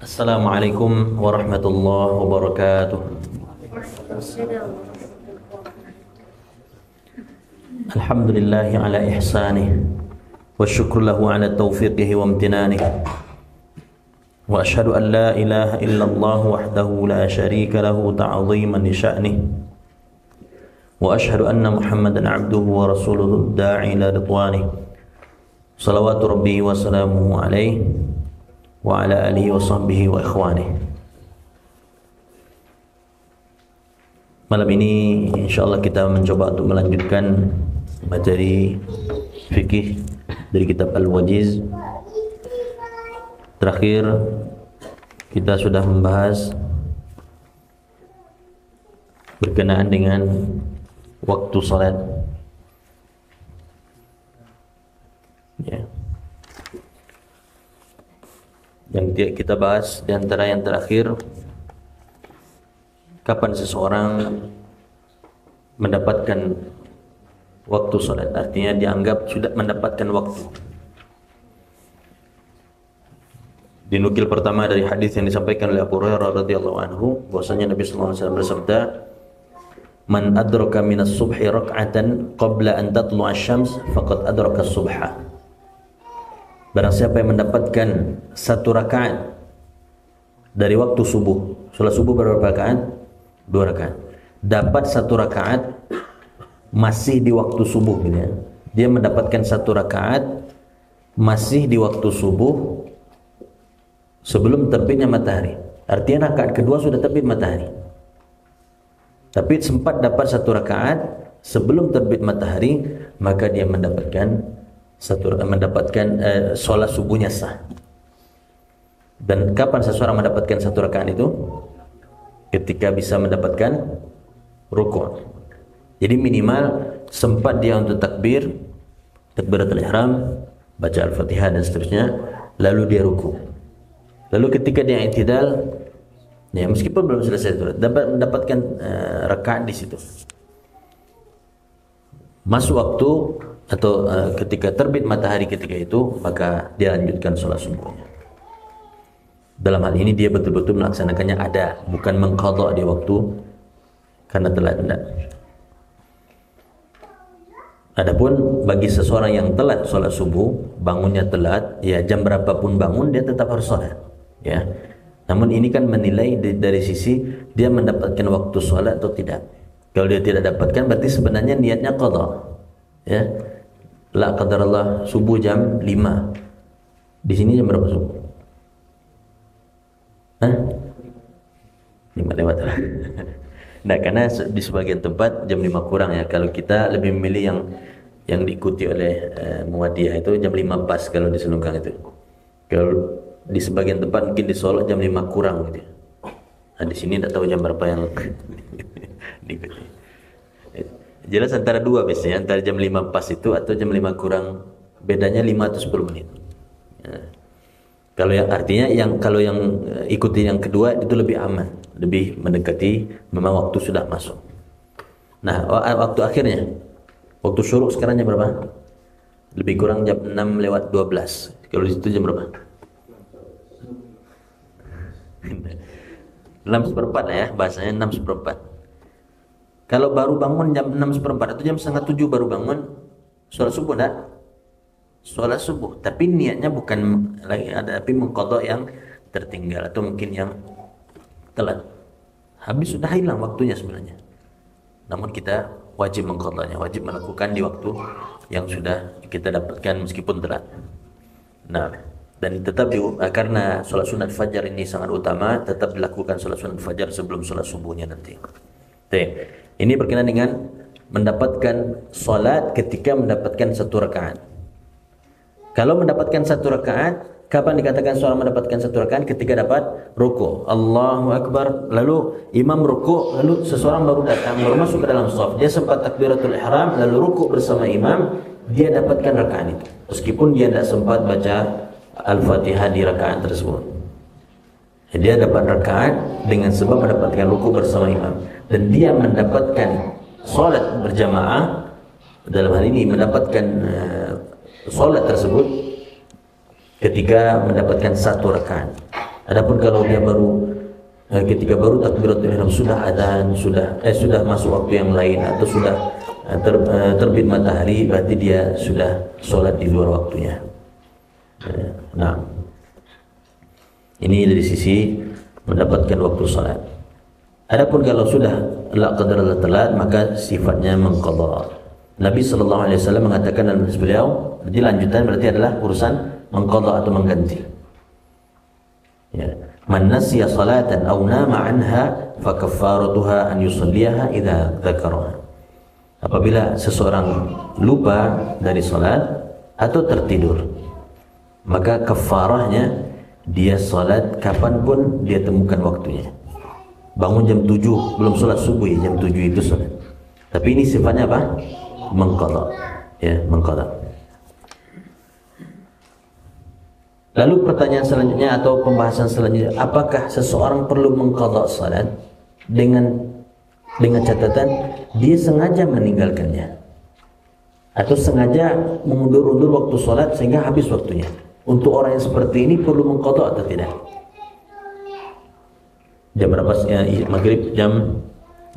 Assalamualaikum warahmatullahi wabarakatuh. Alhamdulillahi ala ihsanih wa syukru lahu ala taufiqihi wa amtinanih. Wa ashhadu an la ilaha illallah wahdahu la syarika lahu ta'ziman li sya'nih. Wa ashhadu anna Muhammadan abduhu wa rasuluhu da'i ila ridwanih. Salawatu rabbi wa salamuhu alaihi wa ala alihi wa sahbihi wa ikhwanih. Malam ini insyaallah kita mencoba untuk melanjutkan materi fikih dari kitab Al-Wajiz. Terakhir kita sudah membahas berkenaan dengan waktu salat. Ya. Yang kita bahas di antara yang terakhir, kapan seseorang mendapatkan waktu salat, artinya dianggap sudah mendapatkan waktu. Dinukil pertama dari hadis yang disampaikan oleh Abu Hurairah radhiyallahu anhu, bahwasanya Nabi sallallahu alaihi wasallam bersabda, "Man adraka minas subhi rak'atan qabla an tatlu'a asy-syams faqad adraka as-subha." Barang siapa yang mendapatkan satu rakaat dari waktu subuh, salat subuh berapa rakaat? 2 rakaat. Dapat satu rakaat masih di waktu subuh, gitu ya. Dia mendapatkan satu rakaat masih di waktu subuh sebelum terbitnya matahari. Artinya rakaat kedua sudah terbit matahari. Tapi sempat dapat satu rakaat sebelum terbit matahari, maka dia mendapatkan sholat subuhnya sah. Dan kapan seseorang mendapatkan satu rakaat itu? Ketika bisa mendapatkan rukuk. Jadi minimal sempat dia untuk takbiratul ihram, baca al-fatihah dan seterusnya, lalu dia rukuk. Lalu ketika dia i'tidal, ya meskipun belum selesai itu, dapat mendapatkan rakaat di situ. Masuk waktu atau ketika terbit matahari ketika itu, maka dia lanjutkan sholat subuhnya. Dalam hal ini dia betul-betul melaksanakannya ada, bukan mengqadha di waktu karena telat, tidak. Adapun bagi seseorang yang telat sholat subuh, bangunnya telat, ya jam berapapun bangun dia tetap harus sholat, ya. Namun ini kan menilai dari sisi dia mendapatkan waktu sholat atau tidak. Kalau dia tidak dapatkan, berarti sebenarnya niatnya qadha, ya. La qadarullah subuh jam 5. Di sini jam berapa subuh? 5 lewat. Nah, karena di sebagian tempat jam 5 kurang, ya. Kalau kita lebih memilih yang diikuti oleh Muhammadiyah itu jam 5 pas kalau di Selungkang itu. Kalau di sebagian tempat mungkin di Solo jam 5 kurang gitu. Nah, di sini tidak tahu jam berapa yang diikuti. Jelas antara dua biasanya, antara jam 5 pas itu atau jam 5 kurang, bedanya 5 atau 10 menit. Ya. Kalau yang artinya kalau yang ikuti yang kedua itu lebih aman, lebih mendekati memang waktu sudah masuk. Nah, waktu akhirnya, waktu syuruk sekarang jam berapa? Lebih kurang jam 6 lewat 12. Kalau di situ jam berapa? 6:04 lah ya, bahasanya 6:04. Kalau baru bangun jam 6:04 atau jam 6:30 baru bangun, sholat subuh enggak? Sholat subuh, tapi niatnya bukan lagi ada, tapi mengqadha yang tertinggal atau mungkin yang telat. Habis sudah hilang waktunya sebenarnya. Namun kita wajib mengqadhanya, wajib melakukan di waktu yang sudah kita dapatkan meskipun telat. Nah, dan tetap karena sholat sunat fajar ini sangat utama, tetap dilakukan sholat sunat fajar sebelum sholat subuhnya nanti. Ini berkenaan dengan mendapatkan sholat ketika mendapatkan satu rakaat. Kalau mendapatkan satu rakaat, kapan dikatakan seorang mendapatkan satu rakaat? Ketika dapat ruku. Allahu Akbar. Lalu imam ruku, lalu seseorang baru datang, baru masuk ke dalam shaf. Dia sempat takbiratul ihram, lalu ruku bersama imam, dia dapatkan rakaat itu. Meskipun dia tidak sempat baca al-fatihah di rakaat tersebut. Dia dapat rakaat dengan sebab mendapatkan ruku bersama imam. Dan dia mendapatkan sholat berjamaah, dalam hal ini mendapatkan sholat tersebut ketika mendapatkan satu rakaat. Adapun kalau dia baru ketika baru takbiratul ihram sudah adzan, sudah masuk waktu yang lain atau sudah terbit matahari, berarti dia sudah sholat di luar waktunya. Nah, ini dari sisi mendapatkan waktu sholat. Adapun kalau sudah la qadar telat, maka sifatnya mengqadha. Nabi SAW mengatakan dalam hadis beliau, jadi lanjutan berarti adalah urusan mengqadha atau mengganti. Ya. Man nasiya salatan aw nama anha fa kaffaratuha an yusalliha idza dzakaraha. Apabila seseorang lupa dari salat atau tertidur, maka kafarahnya dia salat kapanpun dia temukan waktunya. Bangun jam 7 belum salat subuh, jam 7 itu salat. Tapi ini sifatnya apa? Mengqadha. Ya, mengqadha. Lalu pertanyaan selanjutnya atau pembahasan selanjutnya, apakah seseorang perlu mengqadha salat dengan catatan dia sengaja meninggalkannya atau sengaja mengundur-undur waktu sholat sehingga habis waktunya? Untuk orang yang seperti ini perlu mengqadha atau tidak? Jam berapa? Maghrib jam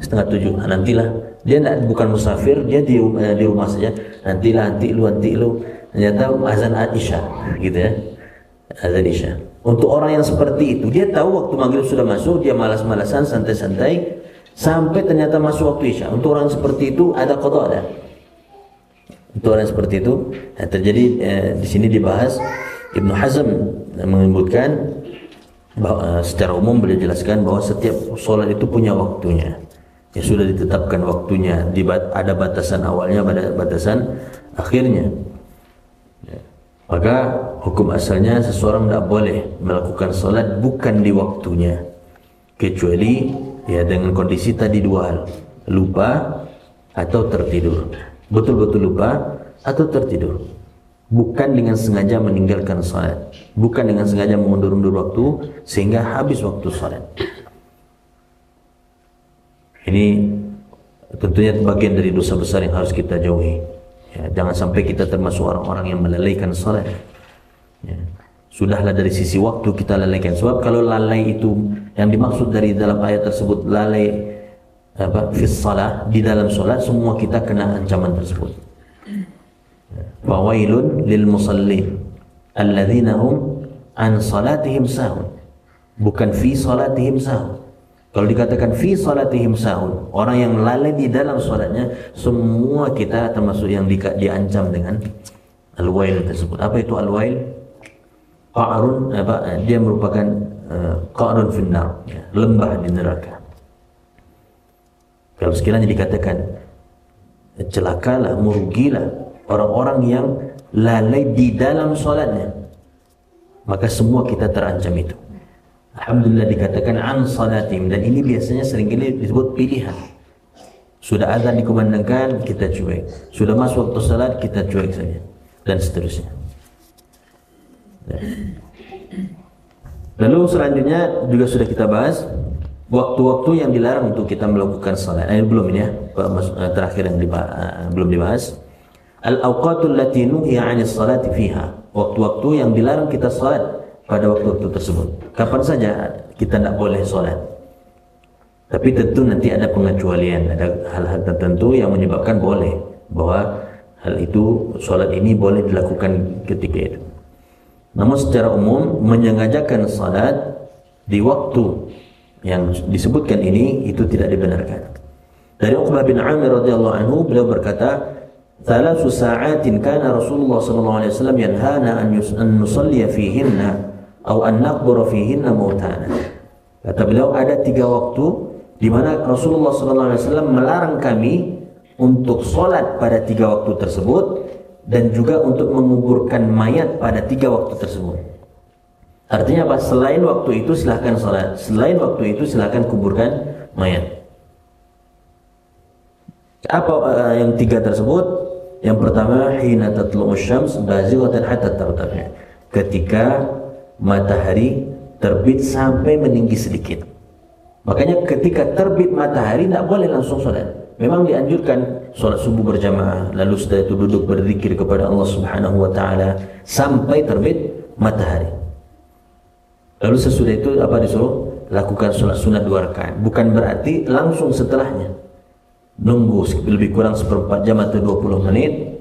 6:30. Nantilah, dia bukan musafir, dia di rumah saja. Nanti lu. Ternyata azan Isya, gitu ya, azan Isya. Untuk orang yang seperti itu, dia tahu waktu maghrib sudah masuk, dia malas-malasan, santai-santai, sampai ternyata masuk waktu Isya. Untuk orang seperti itu ada qadha ada? Untuk orang seperti itu terjadi di sini dibahas. Ibnu Hazm menyebutkan bahwa secara umum beliau jelaskan bahwa setiap sholat itu punya waktunya. Ya sudah ditetapkan waktunya, ada batasan awalnya, ada batasan akhirnya. Ya. Maka hukum asalnya seseorang tidak boleh melakukan sholat bukan di waktunya, kecuali ya dengan kondisi tadi dua hal, lupa atau tertidur. Betul-betul lupa atau tertidur, bukan dengan sengaja meninggalkan salat, bukan dengan sengaja mengundur-undur waktu sehingga habis waktu salat. Ini tentunya bagian dari dosa besar yang harus kita jauhi. Ya, jangan sampai kita termasuk orang-orang yang melalaikan salat. Ya. Sudahlah dari sisi waktu kita lalaikan. Sebab kalau lalai itu yang dimaksud dari dalam ayat tersebut, lalai fis salah, di dalam salat, semua kita kena ancaman tersebut. Fawailun lil musallin alladzina hum an salatihim sahun, bukan fi salatihim sahun. Kalau dikatakan fi salatihim sahun, orang yang lalai di dalam salatnya, semua kita termasuk yang diancam dengan al-wail tersebut. Apa itu al-wail? Qa'run, dia merupakan qa'run finnar, ya, lembah di neraka. Kalau sekiranya dikatakan celakalah, merugilah orang-orang yang lalai di dalam salatnya, maka semua kita terancam itu. Alhamdulillah dikatakan an salatim, dan ini biasanya seringkali disebut pilihan. Sudah azan dikumandangkan, kita cuek. Sudah masuk waktu salat, kita cuek saja, dan seterusnya. Lalu selanjutnya juga sudah kita bahas waktu-waktu yang dilarang untuk kita melakukan salat. Ini belum, ini ya, terakhir yang belum dibahas. Al-awqatul lati nuhiya 'anis salati fiha. Waktu-waktu yang dilarang kita salat pada waktu-waktu tersebut. Kapan saja kita tidak boleh salat. Tapi tentu nanti ada pengecualian, ada hal-hal tertentu yang menyebabkan boleh, bahwa hal itu, salat ini boleh dilakukan ketika itu. Namun secara umum menyengajakan salat di waktu yang disebutkan ini itu tidak dibenarkan. Dari Uqbah bin Amir radhiyallahu anhu, beliau berkata, "Thalath sa'atin kana Rasulullah sallallahu alaihi wasallam yanhana an nusalli fihinna atau an naqbura fihinna mautana." Kata beliau, ada 3 waktu di mana Rasulullah sallallahu alaihi wasallam melarang kami untuk salat pada 3 waktu tersebut, dan juga untuk menguburkan mayat pada 3 waktu tersebut. Artinya apa? Selain waktu itu silahkan salat, selain waktu itu silahkan kuburkan mayat. Apa yang 3 tersebut? Yang pertama, hina tatlu'u syams bazighatan hatta tartafi', ketika matahari terbit sampai meninggi sedikit. Makanya ketika terbit matahari tidak boleh langsung salat. Memang dianjurkan salat subuh berjamaah, lalu setelah itu duduk berzikir kepada Allah Subhanahu wa taala sampai terbit matahari. Lalu sesudah itu apa disuruh? Lakukan sholat sunat 2 rakaat. Bukan berarti langsung setelahnya. Nunggu lebih kurang seperempat jam atau 20 menit,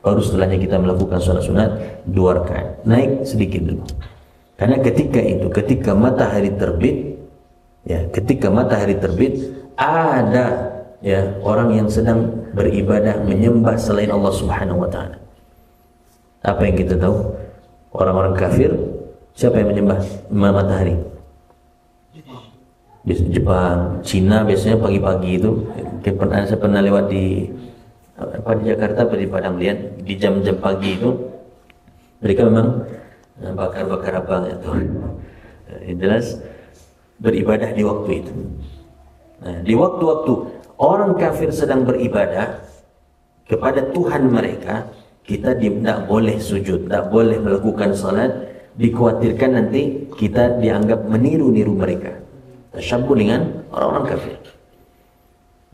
baru setelahnya kita melakukan sholat sunat 2 rakaat. Naik sedikit dulu. Karena ketika matahari terbit, ya, ketika matahari terbit, ada ya orang yang sedang beribadah menyembah selain Allah Subhanahu wa taala. Apa yang kita tahu? Orang-orang kafir, siapa yang menyembah matahari? Di Jepang, Cina biasanya pagi-pagi itu, saya pernah lewat di Jakarta, di Padang Lian, di jam-jam pagi itu mereka memang bakar-bakar apa itu. Jelas beribadah di waktu itu. Nah, di waktu-waktu orang kafir sedang beribadah kepada Tuhan mereka, kita tidak boleh sujud, tidak boleh melakukan salat. Dikhawatirkan nanti kita dianggap meniru-niru mereka, tasyabbuh dengan orang-orang kafir.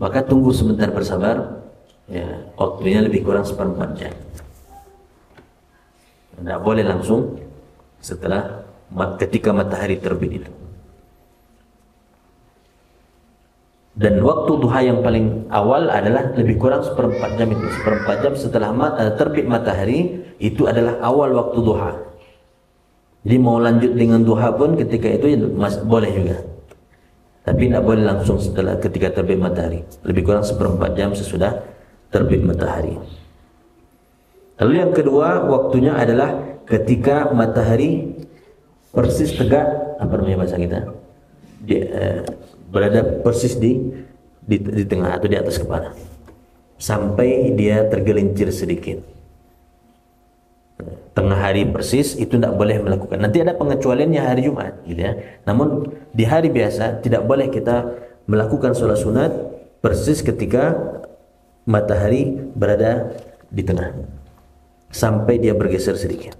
Maka tunggu sebentar, bersabar, ya, waktunya lebih kurang seperempat jam. Tidak boleh langsung setelah ketika matahari terbit itu. Dan waktu duha yang paling awal adalah lebih kurang seperempat jam itu. Seperempat jam setelah terbit matahari itu adalah awal waktu duha. Jadi mau lanjut dengan duha pun ketika itu boleh juga. Tapi tidak boleh langsung setelah ketika terbit matahari. Lebih kurang seperempat jam sesudah terbit matahari. Lalu yang kedua waktunya adalah ketika matahari persis tegak, apa namanya bahasa kita? Berada persis di tengah atau di atas kepala sampai dia tergelincir sedikit. Tengah hari persis itu tidak boleh melakukan. Nanti ada pengecualiannya hari Jumat, gitu ya. Namun di hari biasa tidak boleh kita melakukan sholat sunat persis ketika matahari berada di tengah sampai dia bergeser sedikit.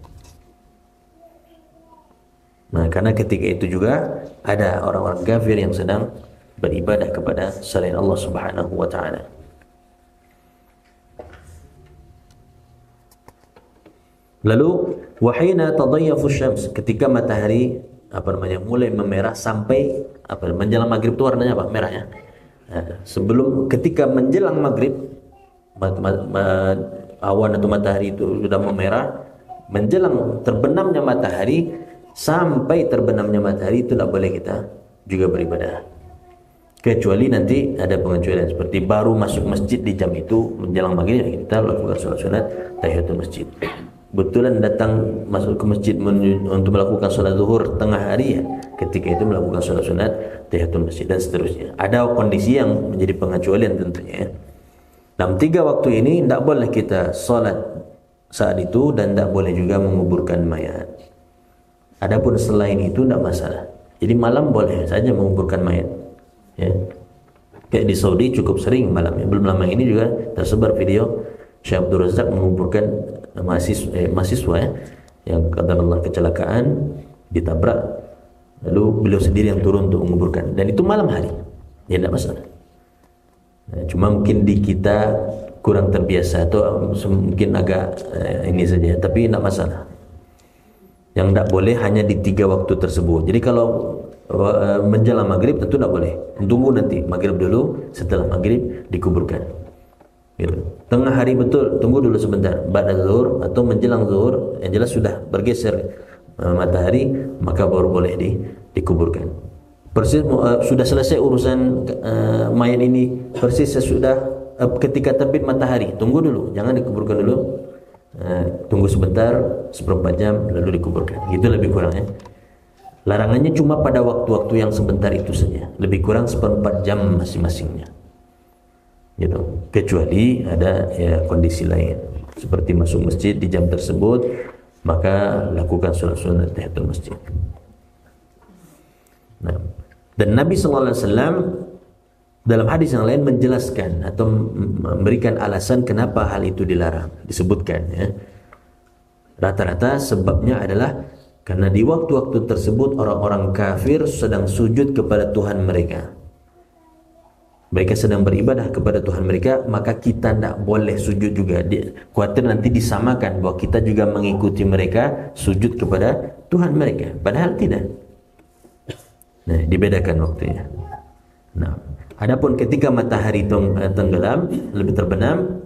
Nah, karena ketika itu juga ada orang-orang kafir yang sedang beribadah kepada selain Allah Subhanahu wa taala. Lalu wahina tadayyafu syams, ketika matahari mulai memerah sampai menjelang maghrib itu warnanya apa? Merah ya. Nah, ketika menjelang maghrib awan atau matahari itu sudah memerah, menjelang terbenamnya matahari sampai terbenamnya matahari itu tidak boleh kita juga beribadah. Kecuali nanti ada pengecualian seperti baru masuk masjid di jam itu menjelang maghrib, kita lakukan sholat sunat tahiyatul masjid. Betulan datang masuk ke masjid untuk melakukan sholat zuhur tengah hari, ya, ketika itu melakukan sholat sunat tahiyatul masjid dan seterusnya. Ada kondisi yang menjadi pengecualian tentunya, ya. Dalam 3 waktu ini tidak boleh kita sholat saat itu dan tidak boleh juga menguburkan mayat. Adapun selain itu tidak masalah. Jadi malam boleh saja menguburkan mayat, ya. Kayak di Saudi cukup sering malam, ya. Belum lama ini juga tersebar video Syekh Abdul Razak menguburkan mahasiswa, ya, yang qadarullah kecelakaan, ditabrak, lalu beliau sendiri yang turun untuk menguburkan, dan itu malam hari, ya tidak masalah. Nah, cuma mungkin di kita kurang terbiasa atau mungkin agak ini saja, tapi tidak masalah. Yang tidak boleh hanya di 3 waktu tersebut. Jadi kalau menjelang maghrib tentu tidak boleh. Tunggu nanti maghrib dulu, setelah maghrib dikuburkan. Gitu. Tengah hari betul, tunggu dulu sebentar. Ba'da zuhur atau menjelang zuhur, yang jelas sudah bergeser matahari, maka baru boleh dikuburkan. Persis sudah selesai urusan mayat ini, persis sesudah ketika terbit matahari, tunggu dulu, jangan dikuburkan dulu. Tunggu sebentar, seperempat jam, lalu dikuburkan. Itu lebih kurang, ya. Larangannya cuma pada waktu-waktu yang sebentar itu saja, lebih kurang seperempat jam masing-masingnya, gitu. Kecuali ada, ya, kondisi lain seperti masuk masjid di jam tersebut, maka lakukan sholat sunat tahiyatul masjid. Nah, dan Nabi SAW dalam hadis yang lain menjelaskan atau memberikan alasan kenapa hal itu dilarang, disebutkan, ya. Rata-rata sebabnya adalah karena di waktu-waktu tersebut orang-orang kafir sedang sujud kepada Tuhan mereka. Mereka sedang beribadah kepada Tuhan mereka, maka kita tidak boleh sujud juga. Khawatir nanti disamakan bahwa kita juga mengikuti mereka sujud kepada Tuhan mereka. Padahal tidak. Nah, dibedakan waktunya. Nah, adapun ketika matahari tenggelam, lebih terbenam,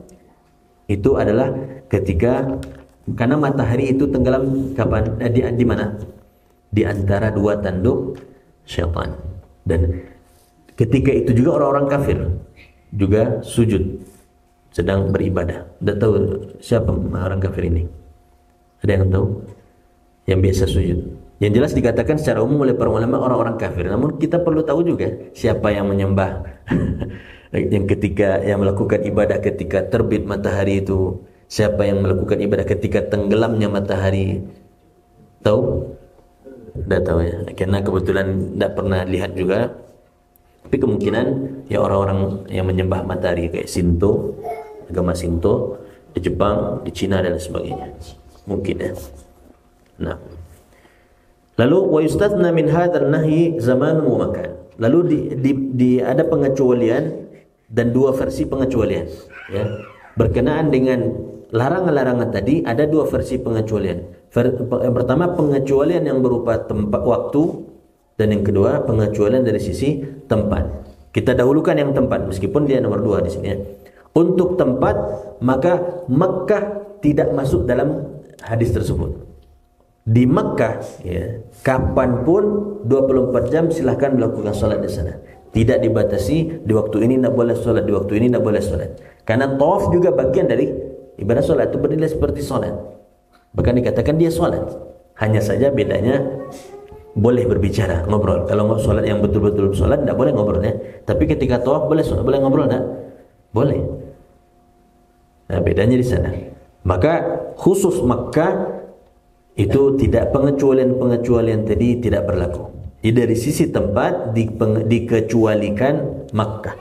itu adalah ketika, karena matahari itu tenggelam kapan? Di mana? Di antara dua tanduk syaitan. Dan ketika itu juga orang-orang kafir juga sujud, sedang beribadah. Tidak tahu siapa orang kafir ini? Ada yang tahu? Yang biasa sujud. Yang jelas dikatakan secara umum oleh para ulama orang-orang kafir. Namun kita perlu tahu juga siapa yang menyembah yang ketika yang melakukan ibadah ketika terbit matahari itu, siapa yang melakukan ibadah ketika tenggelamnya matahari. Tahu? Tidak tahu ya. Karena kebetulan tidak pernah lihat juga. Tapi kemungkinan ya orang-orang yang menyembah matahari kayak Shinto, agama Shinto di Jepang, di Cina dan sebagainya. Mungkin ya. Nah, lalu wa yustathna min hadzal nahyi zaman wa makan. Lalu ada pengecualian dan dua versi pengecualian, ya. Berkenaan dengan larangan-larangan tadi ada dua versi pengecualian. Yang pertama pengecualian yang berupa tempat waktu, dan yang kedua pengecualian dari sisi tempat. Kita dahulukan yang tempat meskipun dia nomor dua di sini ya. Untuk tempat, maka Makkah tidak masuk dalam hadis tersebut. Di Makkah ya, kapanpun 24 jam silahkan melakukan salat di sana. Tidak dibatasi di waktu ini tidak boleh salat, di waktu ini tidak boleh salat. Karena tawaf juga bagian dari ibadah salat, itu bernilai seperti salat. Bahkan dikatakan dia salat. Hanya saja bedanya boleh berbicara, ngobrol. Kalau salat yang betul-betul salat tidak boleh ngobrol ya. Tapi ketika tawaf boleh ngobrol enggak? Boleh. Nah, bedanya di sana. Maka khusus Makkah itu tidak, pengecualian tadi tidak berlaku. Jadi dari sisi tempat dikecualikan Makkah.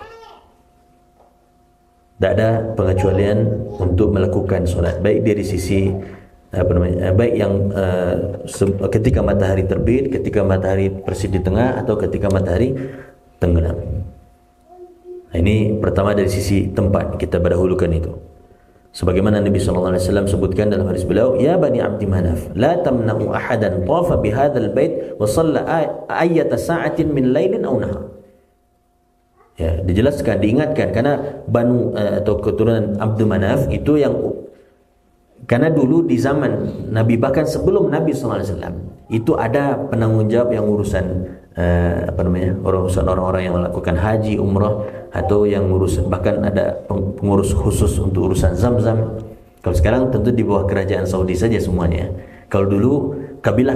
Tidak ada pengecualian untuk melakukan solat, baik dari sisi baik yang ketika matahari terbit, ketika matahari persis di tengah, atau ketika matahari tenggelam. Nah, ini pertama dari sisi tempat kita berdahulukan itu. Sebagaimana Nabi SAW sebutkan dalam hadis beliau, ya Bani Abdi Manaf, la tamna'u ahadan tawafa bihadzal bait wa shalla ayyata sa'atin min lailin aw nahar. Ya, dijelaskan, diingatkan karena Banu atau keturunan Abdul Manaf itu yang, karena dulu di zaman Nabi, bahkan sebelum Nabi SAW itu ada penanggung jawab yang urusan urusan orang-orang yang melakukan haji, umrah, atau yang bahkan ada pengurus khusus untuk urusan Zam-Zam. Kalau sekarang tentu di bawah kerajaan Saudi saja semuanya. Kalau dulu kabilah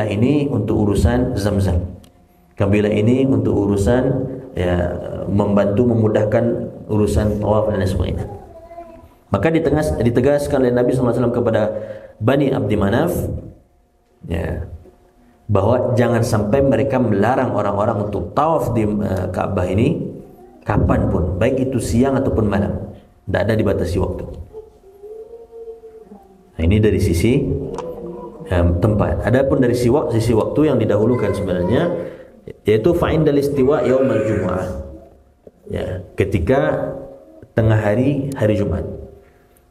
ini untuk urusan Zam-Zam, kabilah ini untuk urusan ya, membantu memudahkan urusan tawaf dan sebagainya. Maka ditegaskan oleh Nabi SAW kepada Bani Abdi Manaf ya, bahwa jangan sampai mereka melarang orang-orang untuk tawaf di Ka'bah ini kapanpun, baik itu siang ataupun malam. Tidak ada dibatasi waktu. Nah, ini dari sisi tempat. Adapun dari sisi waktu yang didahulukan sebenarnya, yaitu fa'indal istiwa yaumal jumu'ah. Ya, ketika tengah hari Jumat.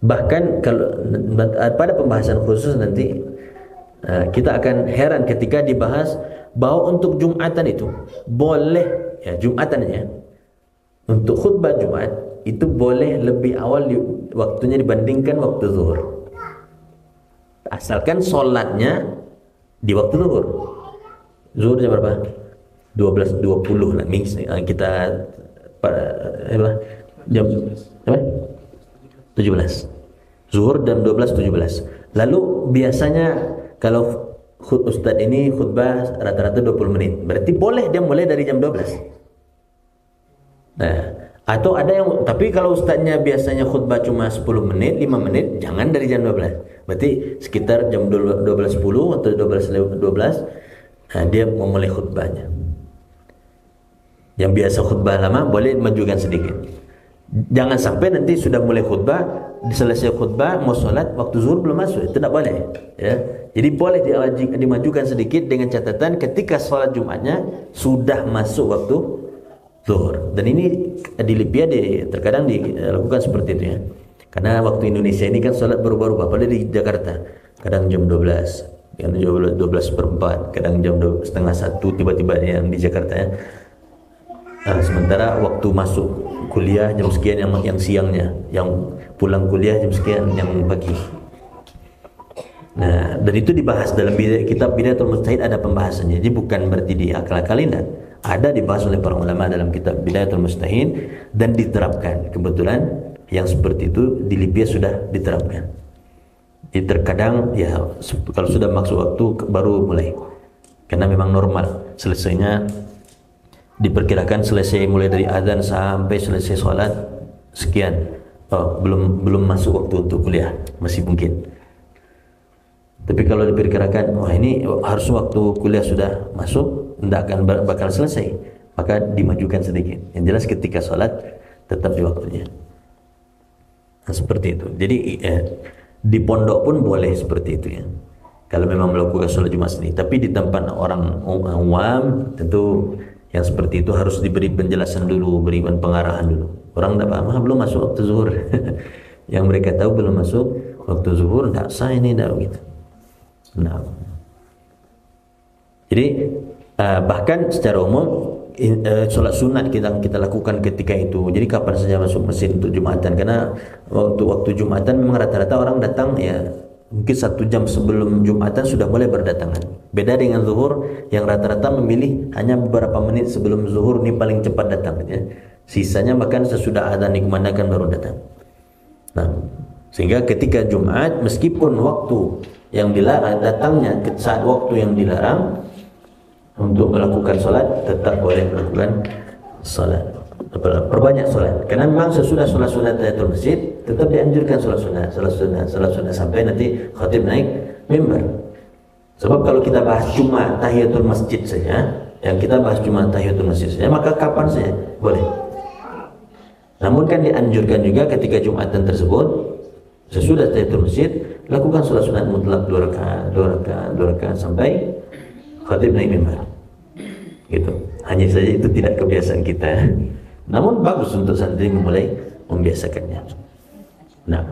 Bahkan kalau pada pembahasan khusus nanti kita akan heran ketika dibahas bahwa untuk Jumatan itu boleh ya, Jumatannya untuk khutbah Jumat itu boleh lebih awal waktunya dibandingkan waktu zuhur, asalkan sholatnya di waktu zuhur. Zuhur jam berapa? 12.20 lah kita jam apa? 17. Zuhur jam 12.17. Lalu biasanya kalau ustadz ini khutbah rata-rata 20 menit. Berarti boleh dia mulai dari jam 12. Nah, atau ada yang, tapi kalau ustadznya biasanya khutbah cuma 10 menit, 5 menit, jangan dari jam 12. Berarti sekitar jam 12.10 atau 12, nah, dia memulai khutbahnya. Yang biasa khutbah lama boleh majukan sedikit. Jangan sampai nanti sudah mulai khutbah, selesai khutbah mau sholat, waktu zuhur belum masuk, itu tidak boleh ya. Jadi boleh dimajukan sedikit dengan catatan ketika sholat Jumatnya sudah masuk waktu zuhur. Dan ini di Libya terkadang dilakukan seperti itu ya. Karena waktu Indonesia ini kan sholat berubah-ubah, apalagi di Jakarta kadang jam 12, Yang 12:04, kadang jam 12:30 tiba-tiba yang di Jakarta ya. Sementara waktu masuk kuliah jam sekian yang siangnya, yang pulang kuliah jam sekian yang pagi. Nah, dan itu dibahas dalam kitab Bidayatul Mujtahid, ada pembahasannya. Jadi bukan berarti diakal-akalin, ada dibahas oleh para ulama dalam kitab Bidayatul Mujtahid dan diterapkan. Kebetulan yang seperti itu di Libya sudah diterapkan. Jadi terkadang ya kalau sudah masuk waktu baru mulai, karena memang normal selesainya diperkirakan selesai mulai dari azan sampai selesai sholat sekian. Belum masuk waktu untuk kuliah, masih mungkin. Tapi kalau diperkirakan ini harus waktu kuliah sudah masuk, tidak akan bakal selesai, maka dimajukan sedikit. Yang jelas ketika sholat tetap di waktunya. Nah, seperti itu. Jadi di pondok pun boleh seperti itu ya, kalau memang melakukan sholat Jumat sendiri. Tapi di tempat orang awam tentu yang seperti itu harus diberi penjelasan dulu, berikan pengarahan dulu. Orang tidak paham, belum masuk waktu zuhur. Yang mereka tahu belum masuk waktu zuhur, tidak sah ini, tidak begitu. Nah, jadi bahkan secara umum sholat sunat kita lakukan ketika itu. Jadi kapan saja masuk masjid untuk Jumatan, karena waktu Jumatan memang rata-rata orang datang ya mungkin 1 jam sebelum Jumatan sudah mulai berdatangan. Beda dengan zuhur yang rata-rata memilih hanya beberapa menit sebelum zuhur, ini paling cepat datang ya. Sisanya bahkan sesudah adzan dikumandangkan baru datang. Nah, sehingga ketika Jumat meskipun waktu yang dilarang datangnya saat waktu yang dilarang untuk melakukan sholat, tetap boleh melakukan sholat. Perbanyak sholat, karena memang sesudah sholat sunat tahiyatul masjid tetap dianjurkan sholat sunat sampai nanti khatib naik mimbar. Sebab kalau kita bahas cuma tahiyatul masjid saja, maka kapan saja boleh. Namun kan dianjurkan juga ketika Jumatan tersebut sesudah tahiyatul masjid lakukan sholat sunat mutlak 2 rakaat sampai khatib naik mimbar. Gitu. Hanya saja itu tidak kebiasaan kita. Namun bagus untuk santri mulai membiasakannya. Nah,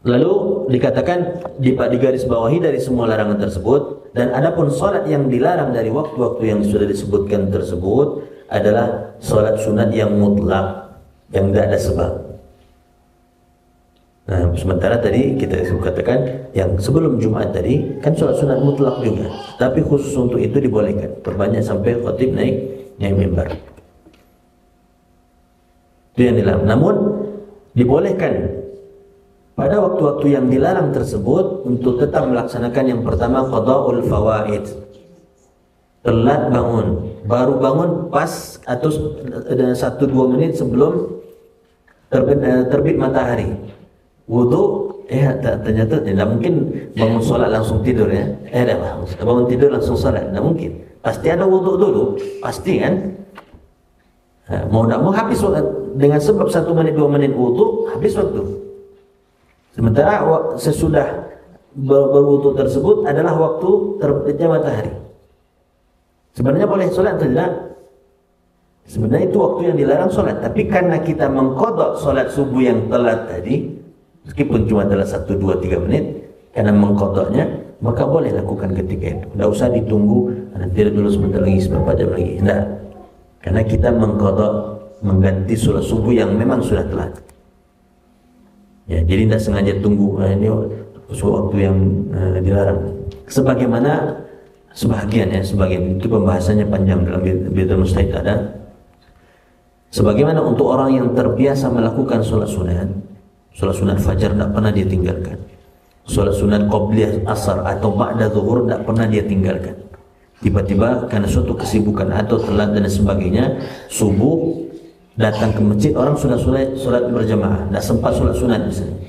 lalu dikatakan di garis bawahi dari semua larangan tersebut, dan adapun sholat yang dilarang dari waktu-waktu yang sudah disebutkan tersebut adalah sholat sunat yang mutlak, yang tidak ada sebab. Nah, sementara tadi kita katakan yang sebelum Jumat tadi kan sholat sunat mutlak juga, tapi khusus untuk itu dibolehkan, perbanyak sampai khatib naik mimbar. Itu yang dilarang. Namun dibolehkan pada waktu-waktu yang dilarang tersebut untuk tetap melaksanakan yang pertama qada'ul fawaid. Telat bangun, baru bangun pas atau 1-2 menit sebelum terbit matahari. Wudu, ternyata tidak mungkin bangun sholat langsung tidur ya. Bangun tidur langsung sholat, tidak mungkin. Pasti ada wudu dulu, pasti kan. Mau tidak mau habis waktu, dengan sebab 1 menit 2 menit wudu habis waktu. Sementara sesudah berwudu tersebut adalah waktu terbitnya matahari. Sebenarnya boleh sholat atau tidak? Sebenarnya itu waktu yang dilarang sholat, tapi karena kita mengqadha sholat subuh yang telat tadi, meskipun cuma adalah 1, 2, 3 menit, karena mengqadhanya, maka boleh lakukan ketika itu. Tidak usah ditunggu nanti dulu sebentar lagi, seberapa jam lagi. Tidak, karena kita mengqadha, mengganti sholat subuh yang memang sudah telat. Ya, jadi tidak sengaja tunggu ini waktu yang dilarang. Sebagaimana sebagian itu pembahasannya panjang dalam Bidayatul Mujtahid ada. Sebagaimana untuk orang yang terbiasa melakukan sholat sunat fajar tidak pernah dia tinggalkan. Sholat sunat qobliyah asar atau ba'da zuhur tidak pernah dia tinggalkan. Tiba-tiba karena suatu kesibukan atau telat dan sebagainya, subuh datang ke masjid, orang sudah sholat berjamaah, tidak sempat sholat sunat misalnya.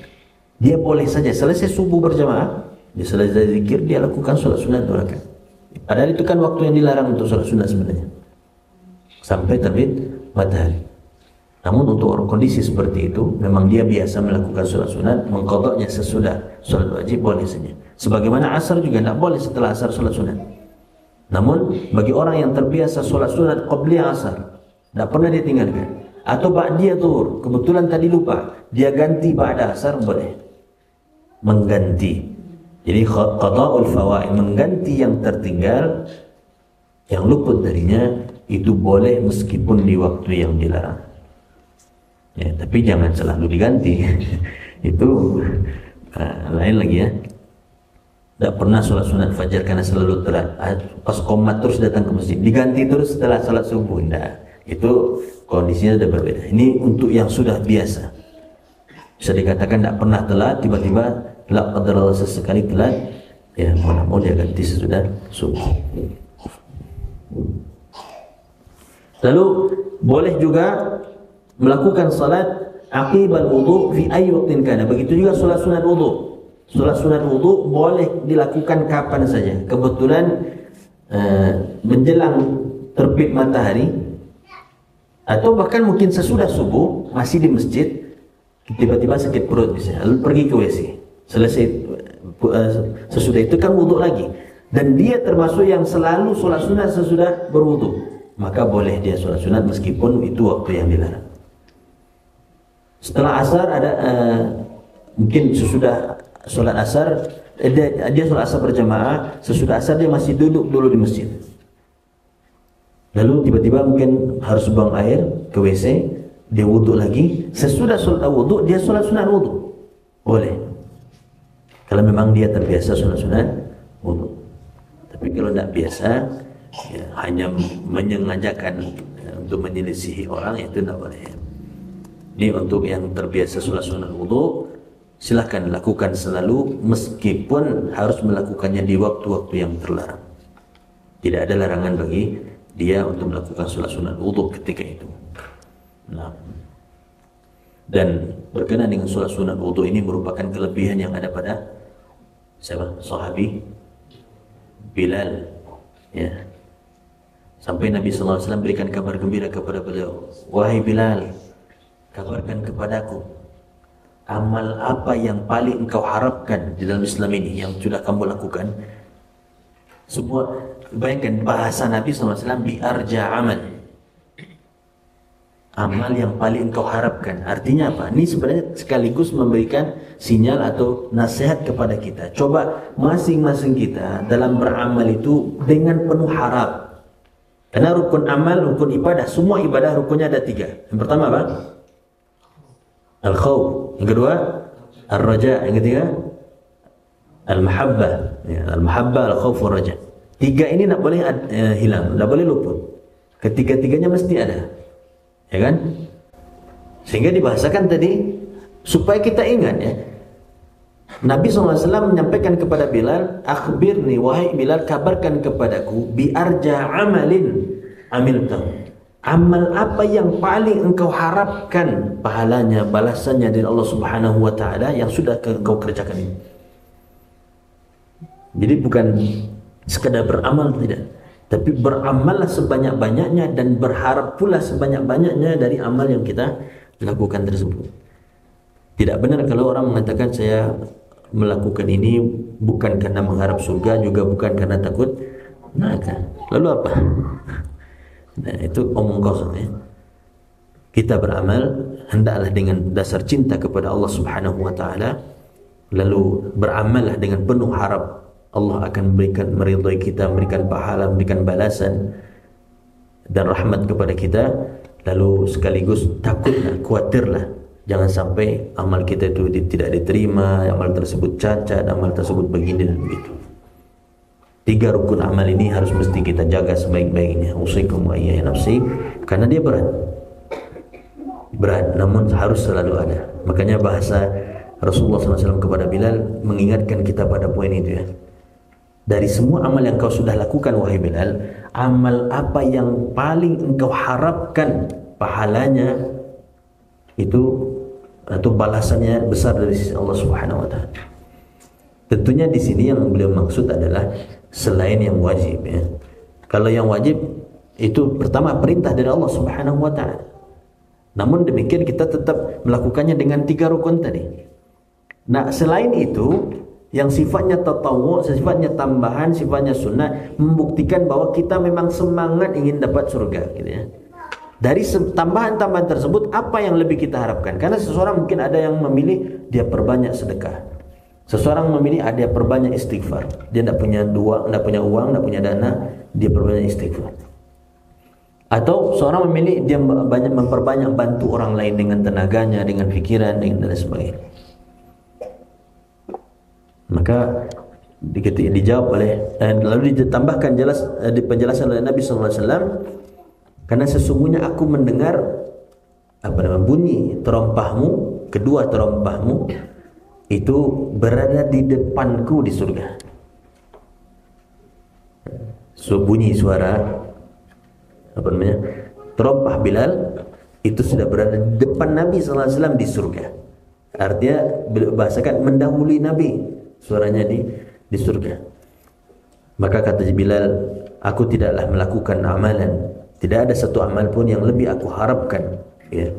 Dia boleh saja selesai subuh berjamaah, dia selesai zikir, dia lakukan sholat sunat 2 rakaat. Padahal itu kan waktu yang dilarang untuk sholat sunat sebenarnya, sampai terbit matahari. Namun untuk orang kondisi seperti itu, memang dia biasa melakukan sholat sunat, mengqadhanya sesudah sholat wajib boleh saja. Sebagaimana asar juga tidak boleh setelah asar sholat sunat. Namun bagi orang yang terbiasa sholat sunat qabliyah asar, tidak pernah dia tinggalkan, atau ba'diyah zuhur, kebetulan tadi lupa, dia ganti ba'da asar, boleh mengganti. Jadi qada'ul fawaid, mengganti yang tertinggal, yang luput darinya, itu boleh meskipun di waktu yang dilarang. Ya, tapi jangan selalu diganti. Itu lain lagi ya. Tidak pernah sholat sunat fajar karena selalu telat. Pas qomat terus datang ke masjid, diganti terus setelah sholat subuh. Tidak. Itu kondisinya sudah berbeda. Ini untuk yang sudah biasa. Bisa dikatakan tidak pernah telat, tiba-tiba la qadarallah sesekali telat, ya mau dia ganti sesudah subuh. Lalu boleh juga melakukan salat aqibal wudu fi ayyi waqtin kana. Begitu juga salat sunat wudu. Salat sunat wudu boleh dilakukan kapan saja. Kebetulan menjelang terbit matahari, atau bahkan mungkin sesudah subuh, masih di masjid, tiba-tiba sakit perut misalnya, lalu pergi ke WC. Selesai sesudah itu kan wudu lagi, dan dia termasuk yang selalu sholat sunat sesudah berwudu, maka boleh dia sholat sunat meskipun itu waktu yang dilarang. Setelah asar ada mungkin sesudah sholat asar, dia sholat asar berjamaah, sesudah asar dia masih duduk dulu di masjid. Lalu tiba-tiba mungkin harus buang air ke WC, dia wudhu lagi. Sesudah sholat wudhu, dia sholat sunat wudhu. Boleh. Kalau memang dia terbiasa sholat sunat wudhu. Tapi kalau tidak biasa, ya, hanya menyengajakan untuk menyelisihi orang, itu tidak boleh. Ini untuk yang terbiasa sholat sunat wudhu, silahkan lakukan selalu, meskipun harus melakukannya di waktu-waktu yang terlarang. Tidak ada larangan bagi dia untuk melakukan sholat sunat wudhu ketika itu. Nah, dan berkenaan dengan sholat sunat wudhu ini merupakan kelebihan yang ada pada siapa? Sahabi Bilal. Ya. Sampai Nabi SAW berikan kabar gembira kepada beliau, wahai Bilal, kabarkan kepadaku amal apa yang paling engkau harapkan di dalam Islam ini yang sudah kamu lakukan. Semua, bayangkan bahasa Nabi SAW, biarja amal, amal yang paling engkau harapkan. Artinya apa? Ini sebenarnya sekaligus memberikan sinyal atau nasihat kepada kita. Coba masing-masing kita dalam beramal itu dengan penuh harap. Karena rukun amal, rukun ibadah, semua ibadah rukunnya ada 3. Yang pertama apa? Al-khawf. Yang kedua Ar-raja. Yang ketiga Al-mahabbah. Ya, Al-mahabbah, Al-khawf, Ar-raja. 3 ini tidak boleh hilang, tidak boleh luput. Ketiga-tiganya mesti ada, ya kan? Sehingga dibahasakan tadi supaya kita ingat ya. Nabi SAW menyampaikan kepada Bilal, akhbirni wahai Bilal, kabarkan kepadaku biarja amalin amiltahu. Amal apa yang paling engkau harapkan pahalanya, balasannya dari Allah Subhanahu wa taala yang sudah engkau kerjakan ini. Jadi bukan sekadar beramal, tidak, tapi beramallah sebanyak-banyaknya dan berharap pula sebanyak-banyaknya dari amal yang kita lakukan tersebut. Tidak benar kalau orang mengatakan saya melakukan ini bukan karena mengharap surga, juga bukan karena takut neraka. Lalu apa? Nah, itu omong kosong ya. Kita beramal hendaklah dengan dasar cinta kepada Allah Subhanahu wa taala, lalu beramallah dengan penuh harap Allah akan memberikan, meridhai kita, memberikan pahala, memberikan balasan dan rahmat kepada kita. Lalu sekaligus takutlah, khawatirlah jangan sampai amal kita itu tidak diterima, amal tersebut cacat, amal tersebut begini dan begitu. 3 rukun amal ini harus mesti kita jaga sebaik-baiknya. Usikum wa iyaya nafsi, karena dia berat, namun harus selalu ada. Makanya bahasa Rasulullah SAW kepada Bilal mengingatkan kita pada poin itu ya. Dari semua amal yang kau sudah lakukan wahai Bilal, amal apa yang paling engkau harapkan pahalanya itu atau balasannya besar dari sisi Allah Subhanahu wa taala. Tentunya di sini yang beliau maksud adalah selain yang wajib ya. Kalau yang wajib itu pertama perintah dari Allah Subhanahu wa taala. Namun demikian kita tetap melakukannya dengan 3 rukun tadi. Nah, selain itu yang sifatnya tatawwu, sifatnya tambahan, sifatnya sunnah, membuktikan bahwa kita memang semangat ingin dapat surga gitu ya. Dari tambahan-tambahan tersebut apa yang lebih kita harapkan? Karena seseorang mungkin ada yang memilih dia perbanyak sedekah. Seseorang memilih dia perbanyak istighfar. Dia tidak punya uang, tidak punya dana, dia perbanyak istighfar. Atau seorang memilih dia memperbanyak bantu orang lain dengan tenaganya, dengan pikiran, dengan dan sebagainya. Maka dijawab oleh lalu ditambahkan jelas di penjelasan oleh Nabi sallallahu alaihi wasallam, karena sesungguhnya aku mendengar bunyi terompahmu, kedua terompahmu itu berada di depanku di surga. Bunyi suara terompah Bilal itu sudah berada di depan Nabi sallallahu alaihi wasallam di surga. Artinya bahasakan mendahului Nabi suaranya di surga. Maka kata Bilal, aku tidaklah melakukan amalan, tidak ada satu amal pun yang lebih aku harapkan, ya.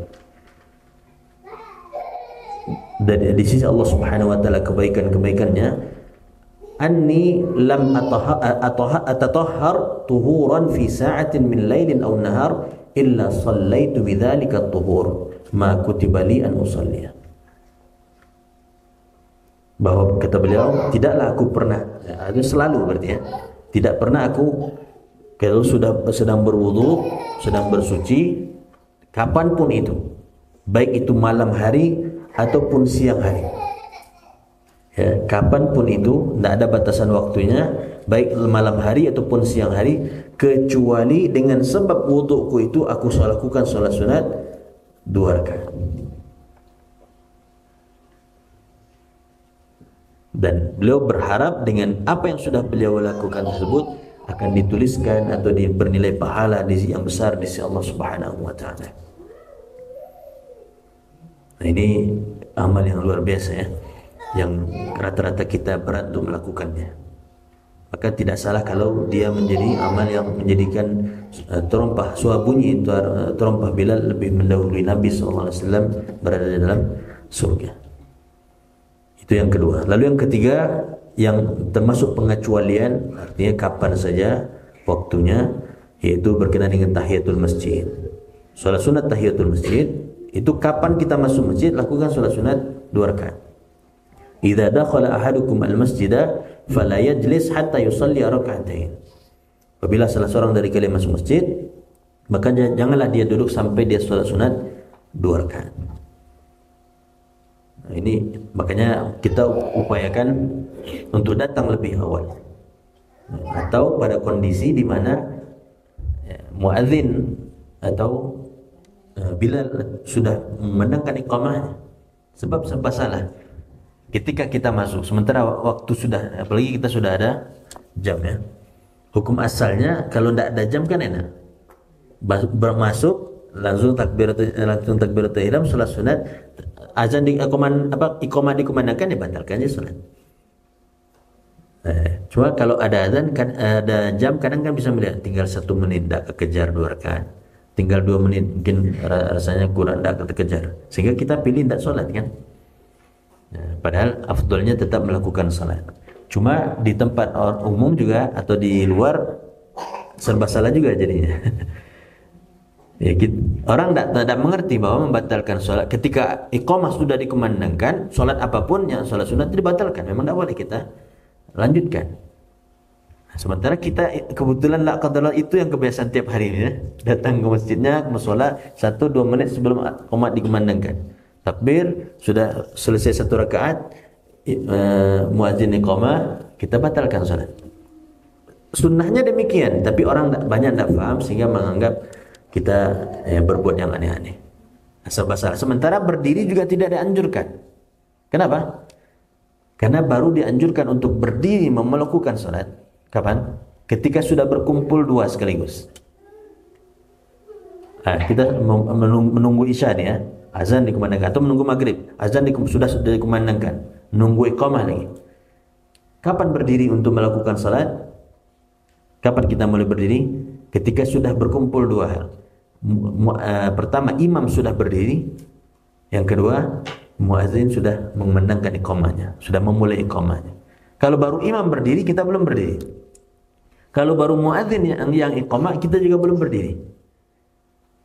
Dan di sisi Allah Subhanahu wa taala kebaikan-kebaikannya, anni lam atatahhar tuhuran fi sa'atin min lailin aw nahar illa sallaitu bidzalika at-tuhur ma kutiba li an usalliya. Bahwa kata beliau, tidaklah aku pernah, itu selalu berarti ya, tidak pernah aku kalau sudah sedang berwudu, sedang bersuci, kapanpun itu, baik itu malam hari ataupun siang hari, ya, kapanpun itu, tidak ada batasan waktunya, baik malam hari ataupun siang hari, kecuali dengan sebab wuduku itu aku lakukan sholat sunat 2 rakaat. Dan beliau berharap dengan apa yang sudah beliau lakukan tersebut akan dituliskan atau bernilai pahala yang besar di sisi Allah Subhanahu wa taala. Nah, ini amal yang luar biasa ya, yang rata-rata kita berat untuk melakukannya. Maka tidak salah kalau dia menjadi amal yang menjadikan terompah bunyi terompah Bilal lebih mendahului Nabi sallallahu alaihi wasallam berada di dalam surga. Itu yang kedua. Lalu yang ketiga, yang termasuk pengecualian, artinya kapan saja waktunya, yaitu berkenaan dengan tahiyatul masjid. Salat sunat tahiyatul masjid itu kapan kita masuk masjid, lakukan salat sunat 2 rakaat. Idza dakhala ahadukum al-masjida fala yajlis hatta yusalli rak'atain. Apabila salah seorang dari kalian masuk masjid, maka janganlah dia duduk sampai dia salat sunat 2 rakaat. Nah, ini makanya kita upayakan untuk datang lebih awal, atau pada kondisi di mana muadzin atau Bilal sudah menandangkan iqamahnya. Sebab salah ketika kita masuk sementara waktu sudah, apalagi kita sudah ada jam ya. Hukum asalnya kalau tidak ada jam kan enak, bermasuk langsung takbiratul ihram, salat sunat, azan iqamah dikumandangkan, dibatalkan aja salat. Cuma kalau ada azan kan, ada jam, kadang kan bisa melihat tinggal 1 menit tak kekejar 2 rakaat, tinggal 2 menit mungkin rasanya kurang tak terkejar, sehingga kita pilih tidak salat kan. Padahal afdolnya tetap melakukan salat. Cuma di tempat umum juga atau di luar serba salah juga jadinya. Ya, orang tidak mengerti bahwa membatalkan sholat ketika iqamah sudah dikumandangkan, sholat apapun yang sholat sunat dibatalkan, memang tidak boleh kita lanjutkan. Sementara kita kebetulan la qadar itu yang kebiasaan tiap hari ya, datang ke masjidnya, ke sholat 1-2 menit sebelum iqamah dikumandangkan, takbir, sudah selesai 1 rakaat, muadzin iqamah, kita batalkan sholat. Sunnahnya demikian, tapi orang banyak tidak paham sehingga menganggap kita berbuat yang aneh-aneh, asal-asal. Sementara berdiri juga tidak dianjurkan. Kenapa? Karena baru dianjurkan untuk berdiri melakukan salat kapan? Ketika sudah berkumpul 2 sekaligus. Kita menunggu isya nih ya, azan dikumandangkan, atau menunggu maghrib, azan sudah dikumandangkan, nunggu iqamah lagi. Kapan berdiri untuk melakukan salat? Kapan kita mulai berdiri? Ketika sudah berkumpul 2 hal. Pertama, imam sudah berdiri. Yang kedua, muadzin sudah memandangkan iqamahnya, sudah memulai iqamahnya. Kalau baru imam berdiri, kita belum berdiri. Kalau baru muadzin yang iqamah, kita juga belum berdiri.